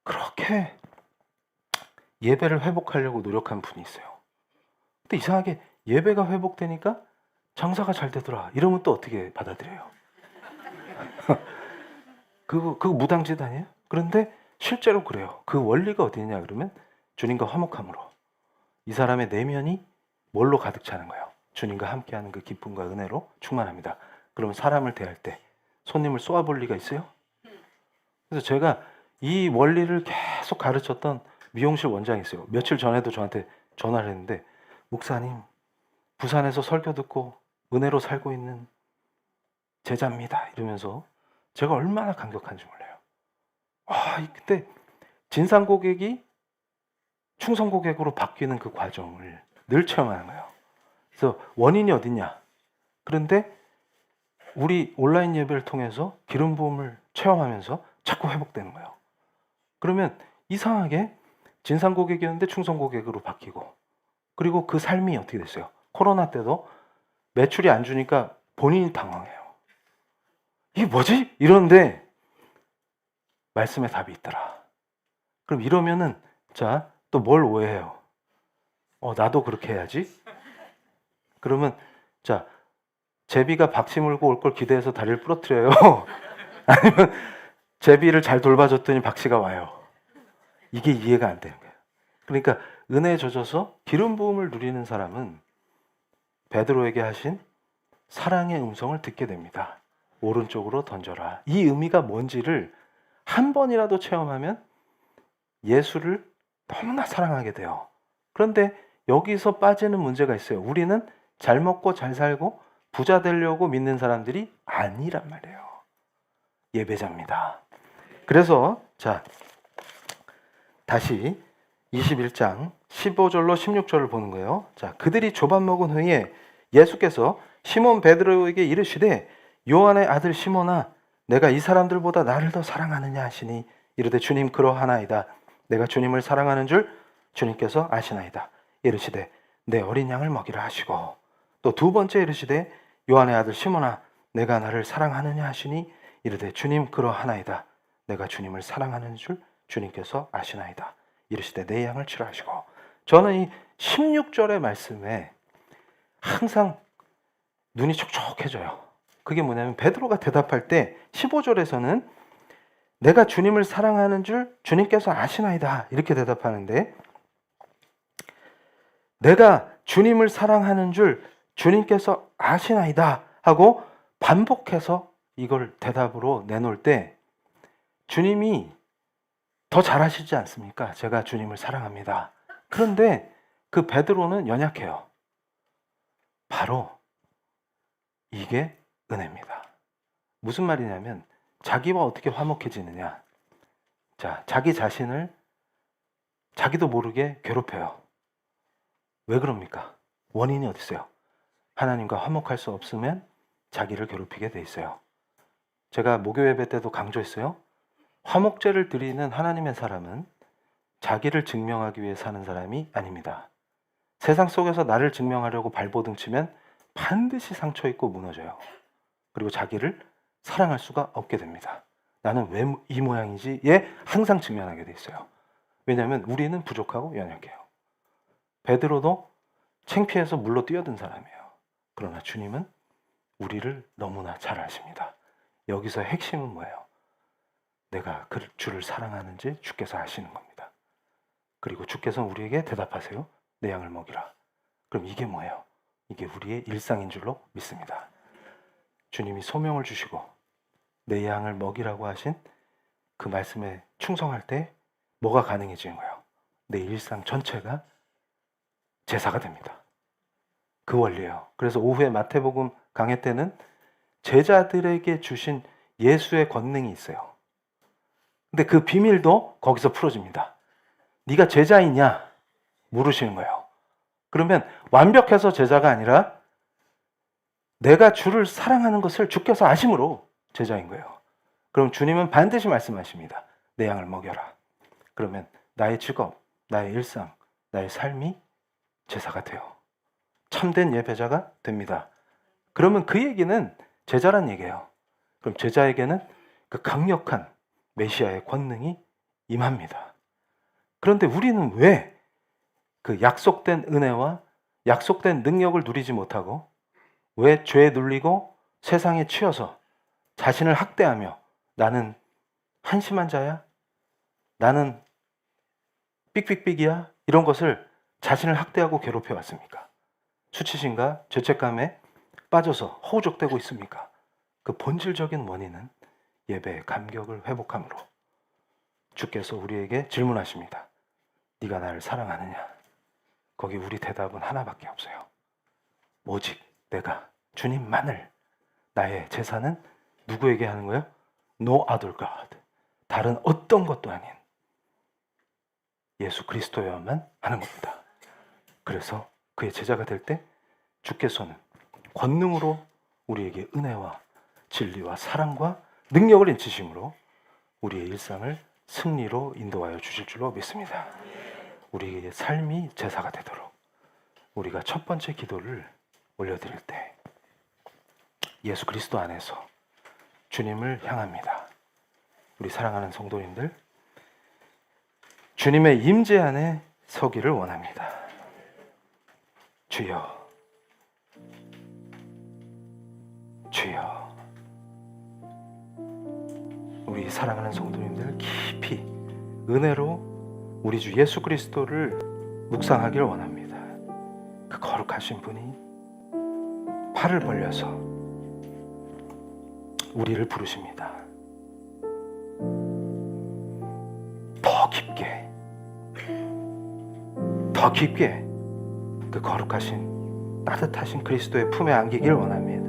그렇게 예배를 회복하려고 노력한 분이 있어요. 근데 이상하게 예배가 회복되니까 장사가 잘 되더라. 이러면 또 어떻게 받아들여요? 그거 무당짓 아니에요? 그런데 실제로 그래요. 그 원리가 어디냐 그러면 주님과 화목함으로. 이 사람의 내면이 뭘로 가득 차는 거예요? 주님과 함께하는 그 기쁨과 은혜로 충만합니다. 그러면 사람을 대할 때 손님을 쏘아볼 리가 있어요? 그래서 제가 이 원리를 계속 가르쳤던 미용실 원장이 있어요. 며칠 전에도 저한테 전화를 했는데, 목사님, 부산에서 설교 듣고 은혜로 살고 있는 제자입니다. 이러면서 제가 얼마나 감격한지 몰라요. 그때 진상 고객이 충성 고객으로 바뀌는 그 과정을 늘 체험하는 거예요. 그래서 원인이 어딨냐? 그런데 우리 온라인 예배를 통해서 기름 부음을 체험하면서 자꾸 회복되는 거예요. 그러면 이상하게 진상 고객이었는데 충성 고객으로 바뀌고, 그리고 그 삶이 어떻게 됐어요? 코로나 때도 매출이 안 주니까 본인이 당황해요. 이게 뭐지? 이러는데 말씀에 답이 있더라. 그럼 이러면은 자, 또 뭘 오해해요? 나도 그렇게 해야지. 그러면 자, 제비가 박씨 물고 올 걸 기대해서 다리를 부러뜨려요. 아니면 제비를 잘 돌봐줬더니 박씨가 와요. 이게 이해가 안 되는 거예요. 그러니까 은혜에 젖어서 기름 부음을 누리는 사람은 베드로에게 하신 사랑의 음성을 듣게 됩니다. 오른쪽으로 던져라. 이 의미가 뭔지를 한 번이라도 체험하면 예수를 너무나 사랑하게 돼요. 그런데 여기서 빠지는 문제가 있어요. 우리는 잘 먹고 잘 살고 부자 되려고 믿는 사람들이 아니란 말이에요. 예배자입니다. 그래서 자, 다시 21장 15절로 16절을 보는 거예요. 자, 그들이 조밥 먹은 후에 예수께서 시몬 베드로에게 이르시되 요한의 아들 시몬아 내가 이 사람들보다 나를 더 사랑하느냐 하시니 이르되 주님 그러하나이다. 내가 주님을 사랑하는 줄 주님께서 아시나이다. 이르시되 내 어린 양을 먹이라 하시고 또 두 번째 이르시되 요한의 아들 시몬아 내가 나를 사랑하느냐 하시니 이르되 주님 그러하나이다. 내가 주님을 사랑하는 줄 주님께서 아시나이다. 이르시되 내 양을 치라 하시고. 저는 이 16절의 말씀에 항상 눈이 촉촉해져요. 그게 뭐냐면 베드로가 대답할 때 15절에서는 내가 주님을 사랑하는 줄 주님께서 아시나이다 이렇게 대답하는데, 내가 주님을 사랑하는 줄 주님께서 아시나이다 하고 반복해서 이걸 대답으로 내놓을 때 주님이 더 잘하시지 않습니까? 제가 주님을 사랑합니다. 그런데 그 베드로는 연약해요. 바로 이게 은혜입니다. 무슨 말이냐면 자기와 어떻게 화목해지느냐. 자, 자기 자신을 자기도 모르게 괴롭혀요. 왜 그럽니까? 원인이 어디 있어요? 하나님과 화목할 수 없으면 자기를 괴롭히게 돼 있어요. 제가 목요 예배 때도 강조했어요. 화목제를 드리는 하나님의 사람은 자기를 증명하기 위해 사는 사람이 아닙니다. 세상 속에서 나를 증명하려고 발버둥 치면 반드시 상처 입고 무너져요. 그리고 자기를 사랑할 수가 없게 됩니다. 나는 왜 이 모양이지에 항상 직면하게 돼 있어요. 왜냐하면 우리는 부족하고 연약해요. 베드로도 창피해서 물로 뛰어든 사람이에요. 그러나 주님은 우리를 너무나 잘 아십니다. 여기서 핵심은 뭐예요? 내가 그 주를 사랑하는지 주께서 아시는 겁니다. 그리고 주께서 우리에게 대답하세요. 내 양을 먹이라. 그럼 이게 뭐예요? 이게 우리의 일상인 줄로 믿습니다. 주님이 소명을 주시고 내 양을 먹이라고 하신 그 말씀에 충성할 때 뭐가 가능해지는 거예요? 내 일상 전체가 제사가 됩니다. 그 원리예요. 그래서 오후에 마태복음 강해 때는 제자들에게 주신 예수의 권능이 있어요. 근데 그 비밀도 거기서 풀어집니다. 네가 제자이냐? 물으시는 거예요. 그러면 완벽해서 제자가 아니라 내가 주를 사랑하는 것을 주께서 아심으로 제자인 거예요. 그럼 주님은 반드시 말씀하십니다. 내 양을 먹여라. 그러면 나의 직업, 나의 일상, 나의 삶이 제사가 돼요. 참된 예배자가 됩니다. 그러면 그 얘기는 제자란 얘기예요. 그럼 제자에게는 그 강력한 메시아의 권능이 임합니다. 그런데 우리는 왜 그 약속된 은혜와 약속된 능력을 누리지 못하고 왜 죄에 눌리고 세상에 치여서 자신을 학대하며 나는 한심한 자야? 나는 삑삑삑이야? 이런 것을 자신을 학대하고 괴롭혀 왔습니까? 수치심과 죄책감에 빠져서 허우적대고 있습니까? 그 본질적인 원인은 예배의 감격을 회복함으로 주께서 우리에게 질문하십니다. 네가 나를 사랑하느냐? 거기 우리 대답은 하나밖에 없어요. 오직 내가 주님만을. 나의 제사는 누구에게 하는 거예요? No other God. 다른 어떤 것도 아닌 예수 그리스도여야만 하는 겁니다. 그래서 그의 제자가 될 때 주께서는 권능으로 우리에게 은혜와 진리와 사랑과 능력을 인치심으로 우리의 일상을 승리로 인도하여 주실 줄로 믿습니다. 우리의 삶이 제사가 되도록 우리가 첫 번째 기도를 올려드릴 때 예수 그리스도 안에서 주님을 향합니다. 우리 사랑하는 성도님들, 주님의 임재 안에 서기를 원합니다. 주여, 주여. 우리 사랑하는 성도님들 깊이 은혜로 우리 주 예수 그리스도를 묵상하길 원합니다. 그 거룩하신 분이 팔을 벌려서 우리를 부르십니다. 더 깊게 그 거룩하신 따뜻하신 그리스도의 품에 안기길 원합니다.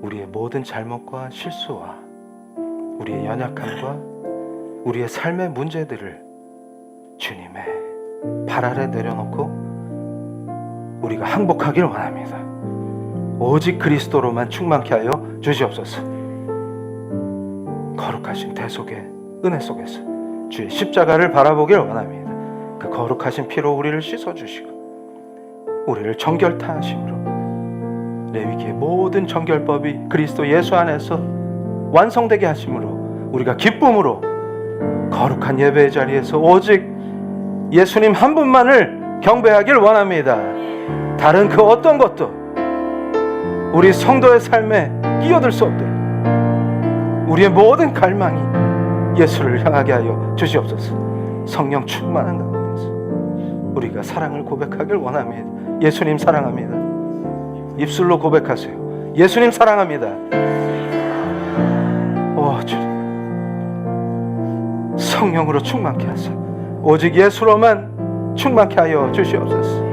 우리의 모든 잘못과 실수와 우리의 연약함과 우리의 삶의 문제들을 주님의 발 아래 내려놓고 우리가 항복하길 원합니다. 오직 그리스도로만 충만케 하여 주시옵소서. 거룩하신 대속의 은혜 속에서 주의 십자가를 바라보길 원합니다. 그 거룩하신 피로 우리를 씻어주시고 우리를 정결케 하심으로 레위기의 모든 정결법이 그리스도 예수 안에서 완성되게 하심으로 우리가 기쁨으로 거룩한 예배의 자리에서 오직 예수님 한 분만을 경배하길 원합니다. 다른 그 어떤 것도 우리 성도의 삶에 끼어들 수 없도록 우리의 모든 갈망이 예수를 향하게 하여 주시옵소서. 성령 충만한 가운데서 우리가 사랑을 고백하길 원합니다. 예수님 사랑합니다. 입술로 고백하세요. 예수님 사랑합니다. 주님, 성령으로 충만케 하세요. 오직 예수로만 충만케 하여 주시옵소서.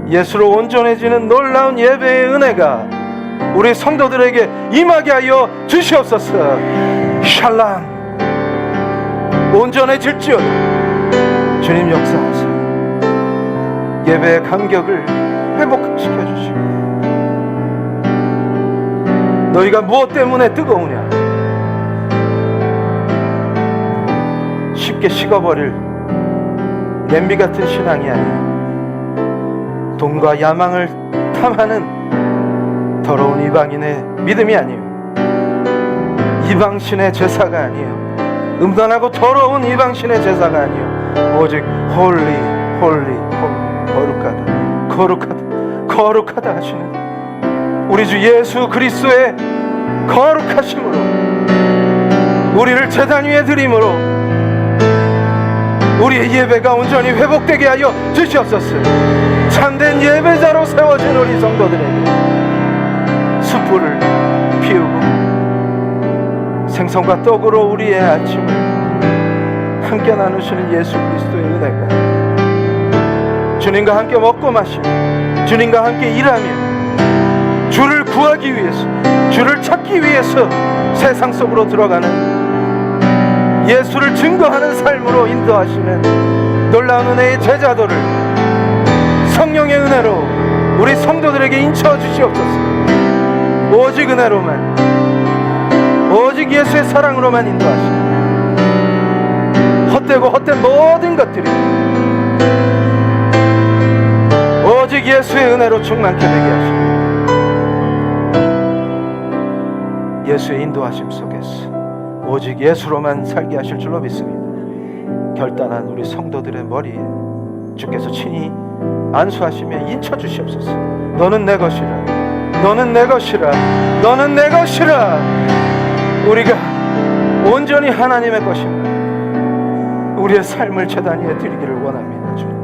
예수로 온전해지는 놀라운 예배의 은혜가 우리 성도들에게 임하게 하여 주시옵소서. 샬람, 온전해질지어다. 주님 역사하세요. 예배의 감격을 회복시켜 주시고 너희가 무엇 때문에 뜨거우냐? 쉽게 식어버릴 냄비 같은 신앙이 아니라 돈과 야망을 탐하는 더러운 이방인의 믿음이 아니요 이방신의 제사가 아니요 음란하고 더러운 이방신의 제사가 아니요 오직 홀리 거룩하다 하시는 우리 주 예수 그리스도의 거룩하심으로 우리를 제단 위에 드림으로 우리의 예배가 온전히 회복되게 하여 주시옵소서. 참된 예배자로 세워진 우리 성도들에게 숯불을 피우고 생선과 떡으로 우리의 아침을 함께 나누시는 예수 그리스도의 은혜가 주님과 함께 먹고 마시며 주님과 함께 일하며 주를 구하기 위해서 주를 찾기 위해서 세상 속으로 들어가는 예수를 증거하는 삶으로 인도하시는 놀라운 은혜의 제자도를 성령의 은혜로 우리 성도들에게 인쳐 주시옵소서. 오직 은혜로만 오직 예수의 사랑으로만 인도하시고 헛되고 헛된 모든 것들이 오직 예수의 은혜로 충만케 되게 하시고 예수의 인도하심 속에서 오직 예수로만 살게 하실 줄로 믿습니다. 결단한 우리 성도들의 머리에 주께서 친히 안수하시며 인쳐 주시옵소서. 너는 내 것이라, 너는 내 것이라, 너는 내 것이라. 우리가 온전히 하나님의 것입니다. 우리의 삶을 제단 위에 드리기를 원합니다. 주님,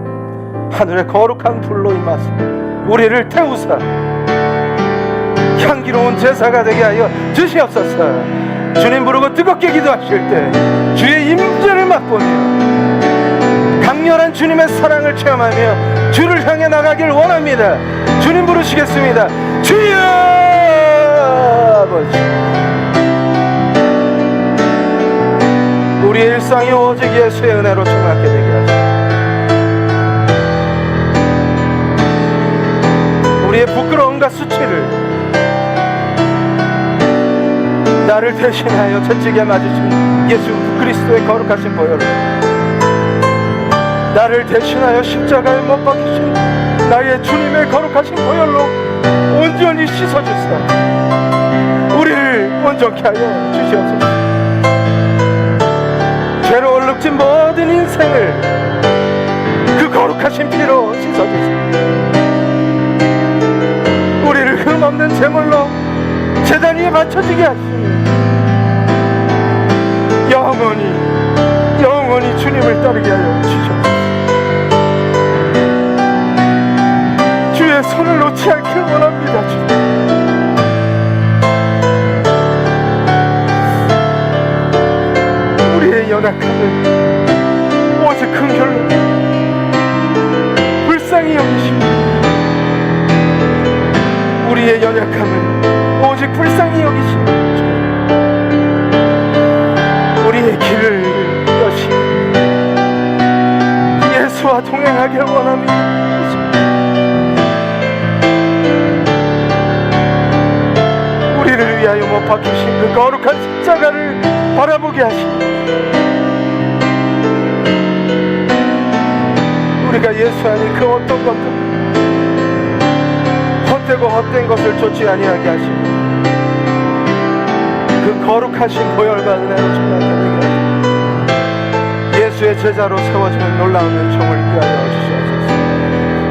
하늘의 거룩한 불로 임하사 우리를 태우사 향기로운 제사가 되게 하여 주시옵소서. 주님 부르고 뜨겁게 기도하실 때 주의 임재를 맛보며 강렬한 주님의 사랑을 체험하며 주를 향해 나가길 원합니다. 주님 부르시겠습니다. 주여 아버지, 우리의 일상이 오직 예수의 은혜로 충만케 되게 하시고 우리의 부끄러움과 수치를 나를 대신하여 채찍에 맞으신 예수 그리스도의 거룩하신 보혈로 나를 대신하여 십자가에 못 박히신 나의 주님의 거룩하신 보혈로 온전히 씻어주사 우리를 온전케 하여 주시옵소서. 죄로 얼룩진 모든 인생을 그 거룩하신 피로 씻어주사 우리를 흠없는 제물로 제단 위에 바쳐지게 하시니 영원히 주님을 따르게 하여 주시옵소서. 주의 손을 놓지 않길 원합니다. 주님, 우리의 연약함을 오직 긍휼로 불쌍히 여기시고 우리의 연약함을 오직 불쌍히 여기시고 우리의 길을 여시고 예수와 동행하길 원합니다. 우리를 위하여 못 박히신 그 거룩한 십자가를 바라보게 하시고 우리가 예수 아닌 그 어떤 것도 헛되고 헛된 것을 좇지 아니하게 하시고 그 거룩하신 보혈과 은혜로 충만하게 되게 하시고 예수의 제자로 세워지는 놀라운 은총을 있게 하여 주시옵소서.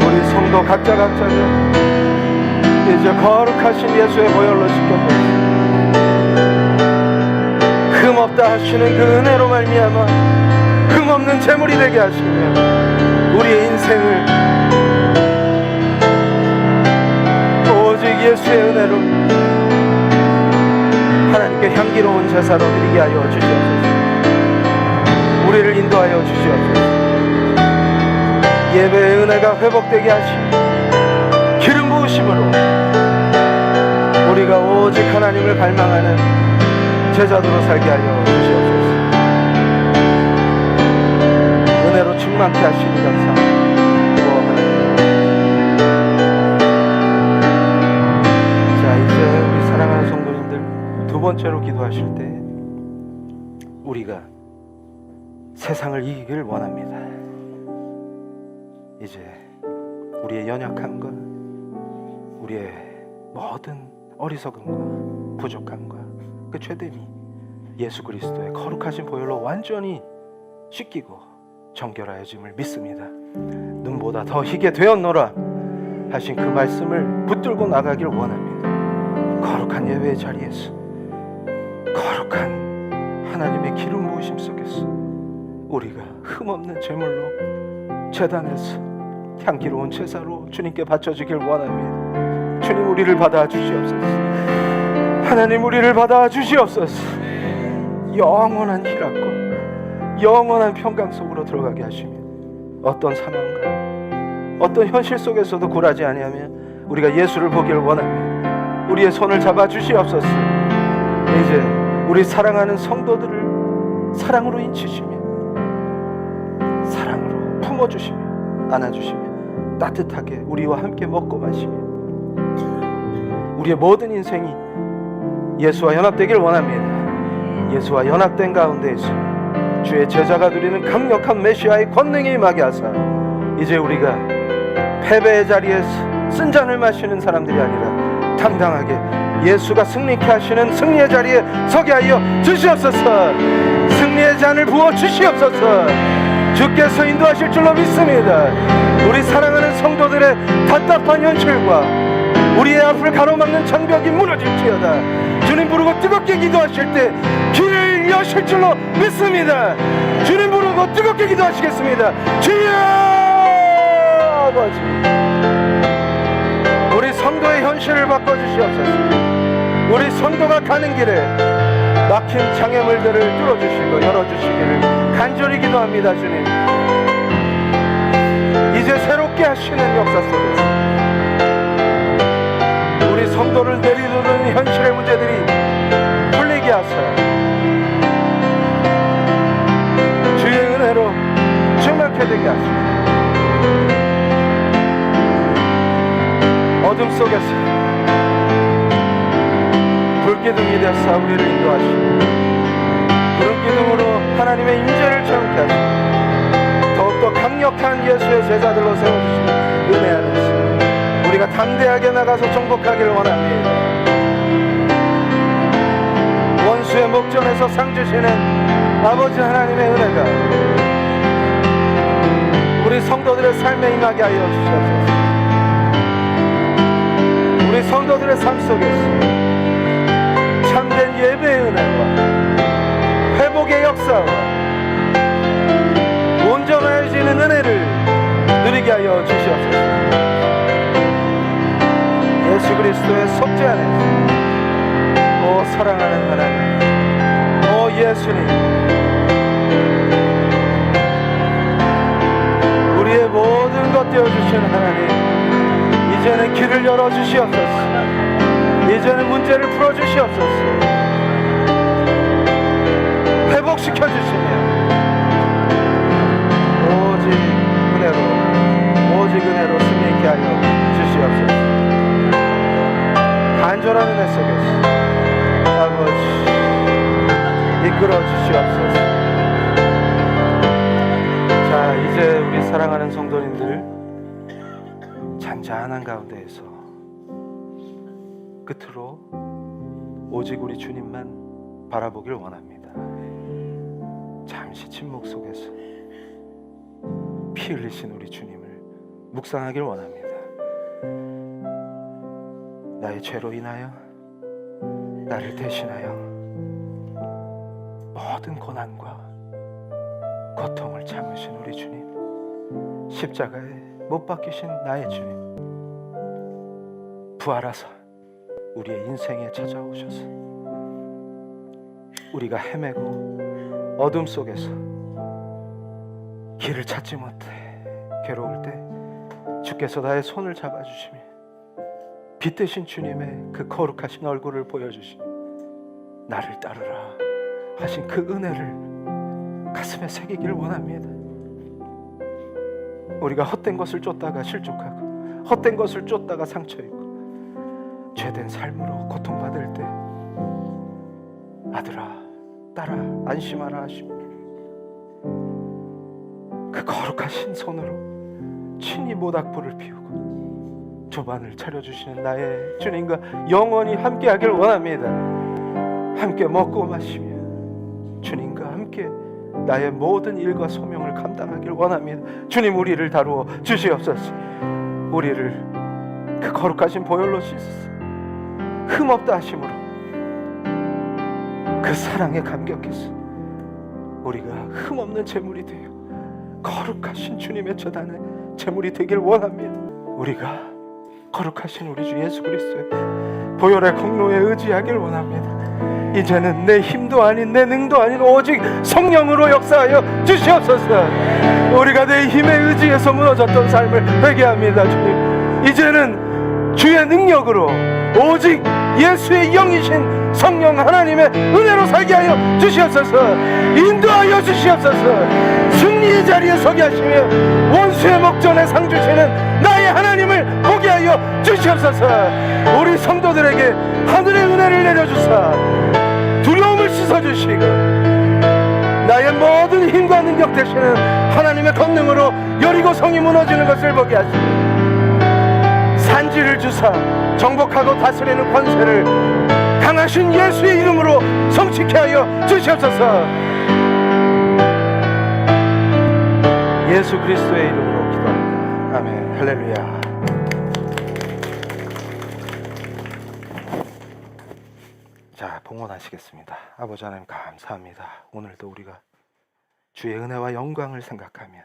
우리 성도 각자를 이제 거룩하신 예수의 보혈로 씻겨버리시고 흠없다 하시는 그 은혜로 말미암아 흠없는 제물이 되게 하시며 우리의 인생을 오직 예수의 은혜로 하나님께 향기로운 제사로 드리게 하여 주시옵소서. 우리를 인도하여 주시옵소서. 예배의 은혜가 회복되게 하시고 기름 부으심으로 우리가 오직 하나님을 갈망하는 제자도로 살게 하여 주시옵소서. 은혜로 충만케 하시니 감사합니다. 자, 이제 우리 사랑하는 성도님들 두 번째로 기도하실 때 우리가 세상을 이기길 원합니다. 이제 우리의 연약함과 우리의 모든 어리석음과 부족함과 그 죄됨이 예수 그리스도의 거룩하신 보혈로 완전히 씻기고 정결하여짐을 믿습니다. 눈보다 더 희게 되었노라 하신 그 말씀을 붙들고 나가길 원합니다. 거룩한 예배의 자리에서 거룩한 하나님의 기름 부으심 속에서 우리가 흠없는 제물로 제단에서 향기로운 제사로 주님께 바쳐지길 원합니다. 주님 우리를 받아 주시옵소서. 하나님 우리를 받아 주시옵소서. 영원한 희락과 영원한 평강 속으로 들어가게 하시며 어떤 상황과 어떤 현실 속에서도 굴하지 아니하며 우리가 예수를 보길 원합니다. 우리의 손을 잡아 주시옵소서. 이제 우리 사랑하는 성도들을 사랑으로 인치시며 사랑으로 품어주시며 안아주시며 따뜻하게 우리와 함께 먹고 마시며 우리의 모든 인생이 예수와 연합되길 원합니다. 예수와 연합된 가운데에서 주의 제자가 누리는 강력한 메시아의 권능이 임하게 하사 이제 우리가 패배의 자리에서 쓴 잔을 마시는 사람들이 아니라 당당하게 예수가 승리케 하시는 승리의 자리에 서게 하여 주시옵소서. 승리의 잔을 부어 주시옵소서. 주께서 인도하실 줄로 믿습니다. 우리 사랑하는 성도들의 답답한 현실과 우리의 앞을 가로막는 장벽이 무너질지어다. 주님 부르고 뜨겁게 기도하실 때 길을 여실 줄로 믿습니다. 주님 부르고 뜨겁게 기도하시겠습니다. 주여 아버지, 우리 성도의 현실을 바꿔주시옵소서. 우리 성도가 가는 길에 막힌 장애물들을 뚫어주시고 열어주시기를 간절히 기도합니다. 주님, 이제 새롭게 하시는 역사 속에서 우리 성도를 내리도는 현실의 문제들이 풀리게 하사 주의 은혜로 충만케 되게 하시고 어둠 속에서 불기둥이 되사 우리를 인도하시고 구름 기둥으로 하나님의 임재를 체험케 하시고 더욱더 강력한 예수의 제자들로 세워주시는 은혜 안에서 우리가 담대하게 나가서 정복하기를 원합니다. 원수의 목전에서 상 주시는 아버지 하나님의 은혜가 우리 성도들의 삶에 임하게 하여 주시옵소서. 우리 성도들의 삶 속에서 참된 예배의 은혜와 회복의 역사와 온전해지는 은혜를 누리게 하여 주시옵소서. 예수 그리스도의 속죄 안에서 오 사랑하는 하나님, 오 예수님, 우리의 모든 것 되어주시는 하나님, 이제는 길을 열어주시옵소서. 이제는 문제를 풀어주시옵소서. 회복시켜주시며 오직 은혜로 승리케 하여 주시옵소서. 간절한 은혜 속에서 아버지 이끌어 주시옵소서. 자, 이제 우리 사랑하는 성도님들 잔잔한 가운데에서 끝으로 오직 우리 주님만 바라보길 원합니다. 잠시 침묵 속에서 피 흘리신 우리 주님을 묵상하길 원합니다. 나의 죄로 인하여 나를 대신하여 모든 고난과 고통을 참으신 우리 주님, 십자가에 못 박히신 나의 주님, 부활하사 우리의 인생에 찾아오셔서 우리가 헤매고 어둠 속에서 길을 찾지 못해 괴로울 때 주께서 나의 손을 잡아주시며 빛되신 주님의 그 거룩하신 얼굴을 보여주시며 나를 따르라 하신 그 은혜를 가슴에 새기기를 원합니다. 우리가 헛된 것을 쫓다가 실족하고 헛된 것을 쫓다가 상처 입고 죄된 삶으로 고통받을 때 아들아 딸아 안심하라 하시며 그 거룩하신 손으로 친히 모닥불을 피우고 조반을 차려주시는 나의 주님과 영원히 함께하길 원합니다. 함께 먹고 마시며 주님과 함께 나의 모든 일과 소명을 감당하길 원합니다. 주님, 우리를 다루어 주시옵소서. 우리를 그 거룩하신 보혈로 씻으사 흠없다 하심으로 그 사랑에 감격해서 우리가 흠없는 제물이 되어 거룩하신 주님의 제단에 제물이 되길 원합니다. 우리가 거룩하신 우리 주 예수 그리스도의 보혈의 공로에 의지하길 원합니다. 이제는 내 힘도 아닌 내 능도 아닌 오직 성령으로 역사하여 주시옵소서. 우리가 내 힘에 의지해서 무너졌던 삶을 회개합니다. 주님, 이제는 주의 능력으로 오직 예수의 영이신 성령 하나님의 은혜로 살게 하여 주시옵소서. 인도하여 주시옵소서. 승리의 자리에 서게 하시며 원수의 목전에 상 주시는 나의 하나님을 보게 하여 주시옵소서. 우리 성도들에게 하늘의 은혜를 내려주사 두려움을 씻어주시고 나의 모든 힘과 능력 되시는 하나님의 권능으로 여리고 성이 무너지는 것을 보게 하시고 산지를 주사 정복하고 다스리는 권세를 강하신 예수의 이름으로 성취케 하여 주시옵소서. 예수 그리스도의 이름으로 기도합니다. 아멘. 할렐루야. 자, 봉헌하시겠습니다. 아버지 하나님 감사합니다. 오늘도 우리가 주의 은혜와 영광을 생각하며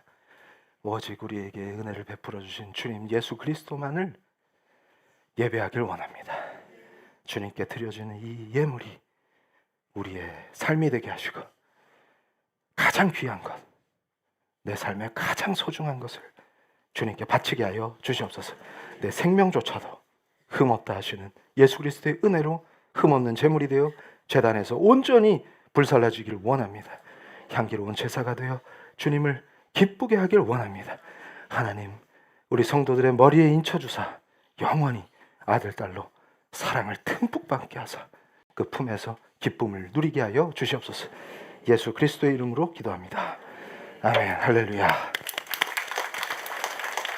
오직 우리에게 은혜를 베풀어 주신 주님 예수 그리스도만을 예배하길 원합니다. 주님께 드려지는 이 예물이 우리의 삶이 되게 하시고 가장 귀한 것, 내 삶의 가장 소중한 것을 주님께 바치게 하여 주시옵소서. 내 생명조차도 흠없다 하시는 예수 그리스도의 은혜로 흠없는 제물이 되어 제단에서 온전히 불살라지기를 원합니다. 향기로운 제사가 되어 주님을 기쁘게 하길 원합니다. 하나님, 우리 성도들의 머리에 인쳐주사 영원히 아들, 딸로 사랑을 듬뿍 받게 하사 그 품에서 기쁨을 누리게 하여 주시옵소서. 예수 그리스도의 이름으로 기도합니다. 아멘. 할렐루야.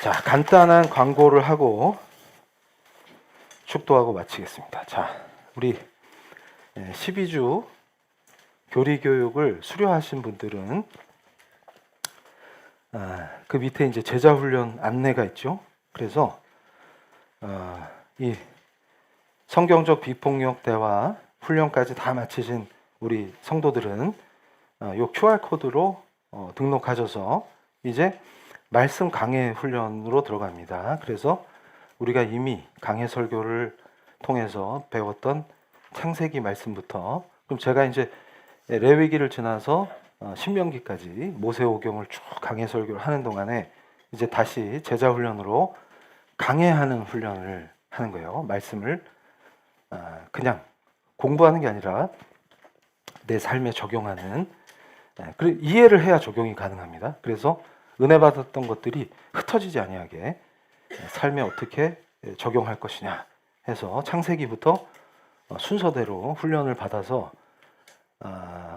자, 간단한 광고를 하고 축도하고 마치겠습니다. 자, 우리 12주 교리 교육을 수료하신 분들은 그 밑에 이제 제자 훈련 안내가 있죠. 그래서 이 성경적 비폭력 대화 훈련까지 다 마치신 우리 성도들은 요 QR 코드로 등록하셔서 이제 말씀 강해 훈련으로 들어갑니다. 그래서 우리가 이미 강해 설교를 통해서 배웠던 창세기 말씀부터, 그럼 제가 이제 레위기를 지나서 신명기까지 모세오경을 쭉 강해 설교를 하는 동안에 이제 다시 제자 훈련으로 강해하는 훈련을 하는 거예요. 말씀을 그냥 공부하는 게 아니라 내 삶에 적용하는, 그리고 이해를 해야 적용이 가능합니다. 그래서 은혜 받았던 것들이 흩어지지 아니하게 삶에 어떻게 적용할 것이냐 해서 창세기부터 순서대로 훈련을 받아서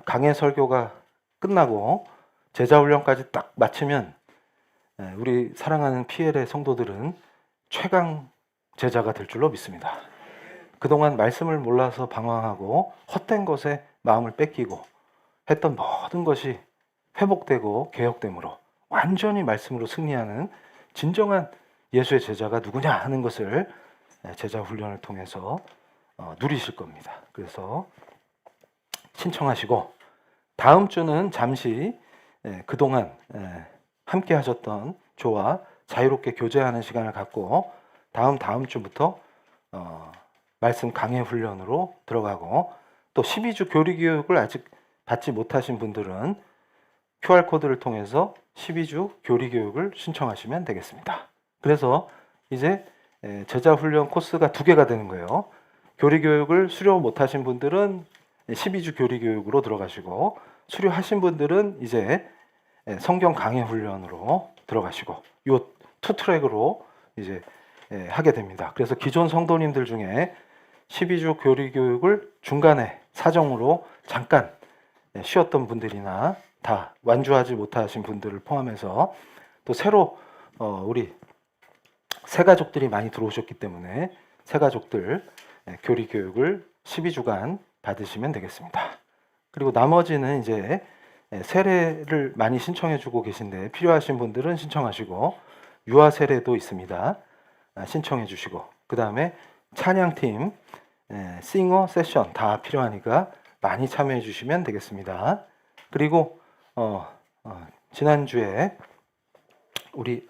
강해 설교가 끝나고 제자 훈련까지 딱 마치면 우리 사랑하는 PL의 성도들은 최강 제자가 될 줄로 믿습니다. 그동안 말씀을 몰라서 방황하고 헛된 것에 마음을 뺏기고 했던 모든 것이 회복되고 개혁됨으로 완전히 말씀으로 승리하는 진정한 예수의 제자가 누구냐 하는 것을 제자 훈련을 통해서 누리실 겁니다. 그래서 신청하시고 다음 주는 잠시 그동안 함께 하셨던 조와 자유롭게 교제하는 시간을 갖고 다음 주부터 말씀 강해 훈련으로 들어가고, 또 12주 교리 교육을 아직 받지 못하신 분들은 QR코드를 통해서 12주 교리 교육을 신청하시면 되겠습니다. 그래서 이제 제자 훈련 코스가 2개가 되는 거예요. 교리 교육을 수료 못하신 분들은 12주 교리 교육으로 들어가시고, 수료하신 분들은 이제 성경 강해 훈련으로 들어가시고, 요 2트랙으로 이제 하게 됩니다. 그래서 기존 성도님들 중에 12주 교리 교육을 중간에 사정으로 잠깐 쉬었던 분들이나 다 완주하지 못하신 분들을 포함해서 또 새로 우리 새 가족들이 많이 들어오셨기 때문에 새 가족들 교리 교육을 12주간 받으시면 되겠습니다. 그리고 나머지는 이제 세례를 많이 신청해 주고 계신데 필요하신 분들은 신청하시고, 유아 세례도 있습니다. 신청해 주시고, 그 다음에 찬양팀, 싱어 세션 다 필요하니까 많이 참여해 주시면 되겠습니다. 그리고 지난주에 우리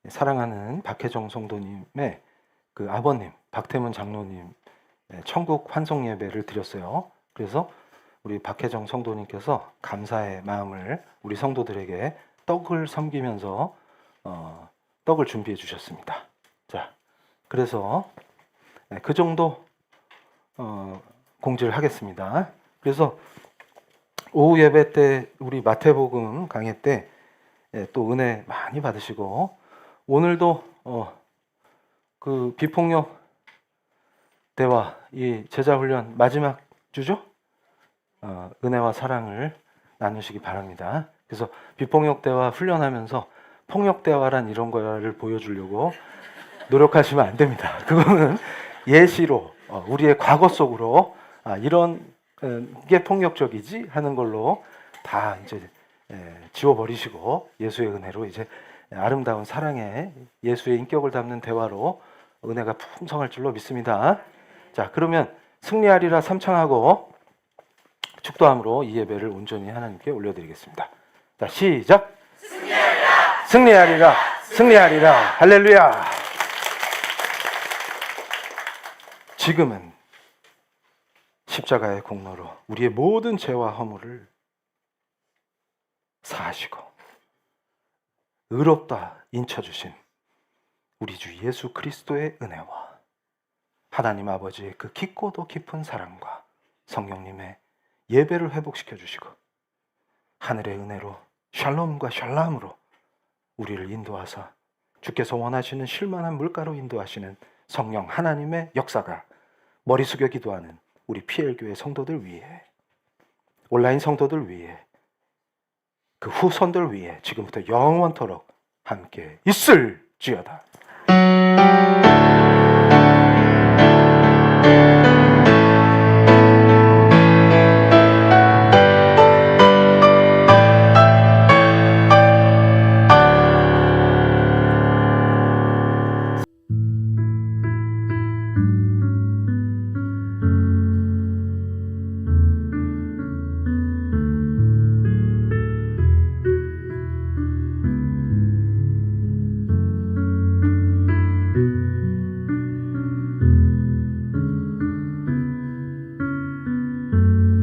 사랑하는 박혜정 성도님의 그 아버님 박태문 장로님 천국 환송 예배를 드렸어요. 그래서 우리 박혜정 성도님께서 감사의 마음을 우리 성도들에게 떡을 섬기면서 떡을 준비해 주셨습니다. 자, 그래서 그 정도 공지를 하겠습니다. 그래서 오후 예배 때 우리 마태복음 강해 때 또 은혜 많이 받으시고, 오늘도 그 비폭력 대화 이 제자 훈련 마지막 주죠? 은혜와 사랑을 나누시기 바랍니다. 그래서 비폭력 대화 훈련하면서 폭력 대화란 이런 거를 보여주려고 노력하시면 안 됩니다. 그거는 예시로 우리의 과거 속으로 이런 게 폭력적이지 하는 걸로 다 이제 지워버리시고 예수의 은혜로 이제 아름다운 사랑의 예수의 인격을 담는 대화로 은혜가 풍성할 줄로 믿습니다. 자, 그러면 승리하리라 삼창하고 축도함으로 이 예배를 온전히 하나님께 올려드리겠습니다. 자, 시작. 승리하리라, 승리하리라, 승리하리라. 할렐루야. 지금은 십자가의 공로로 우리의 모든 죄와 허물을 사하시고 의롭다 인쳐주신 우리 주 예수 그리스도의 은혜와 하나님 아버지의 그 깊고도 깊은 사랑과 성령님의 예배를 회복시켜 주시고 하늘의 은혜로 샬롬과 샬람으로 우리를 인도하사 주께서 원하시는 쉴만한 물가로 인도하시는 성령 하나님의 역사가 머리 숙여 기도하는 우리 PL교회 성도들 위해, 온라인 성도들 위해 그 후손들 위에 지금부터 영원토록 함께 있을지어다.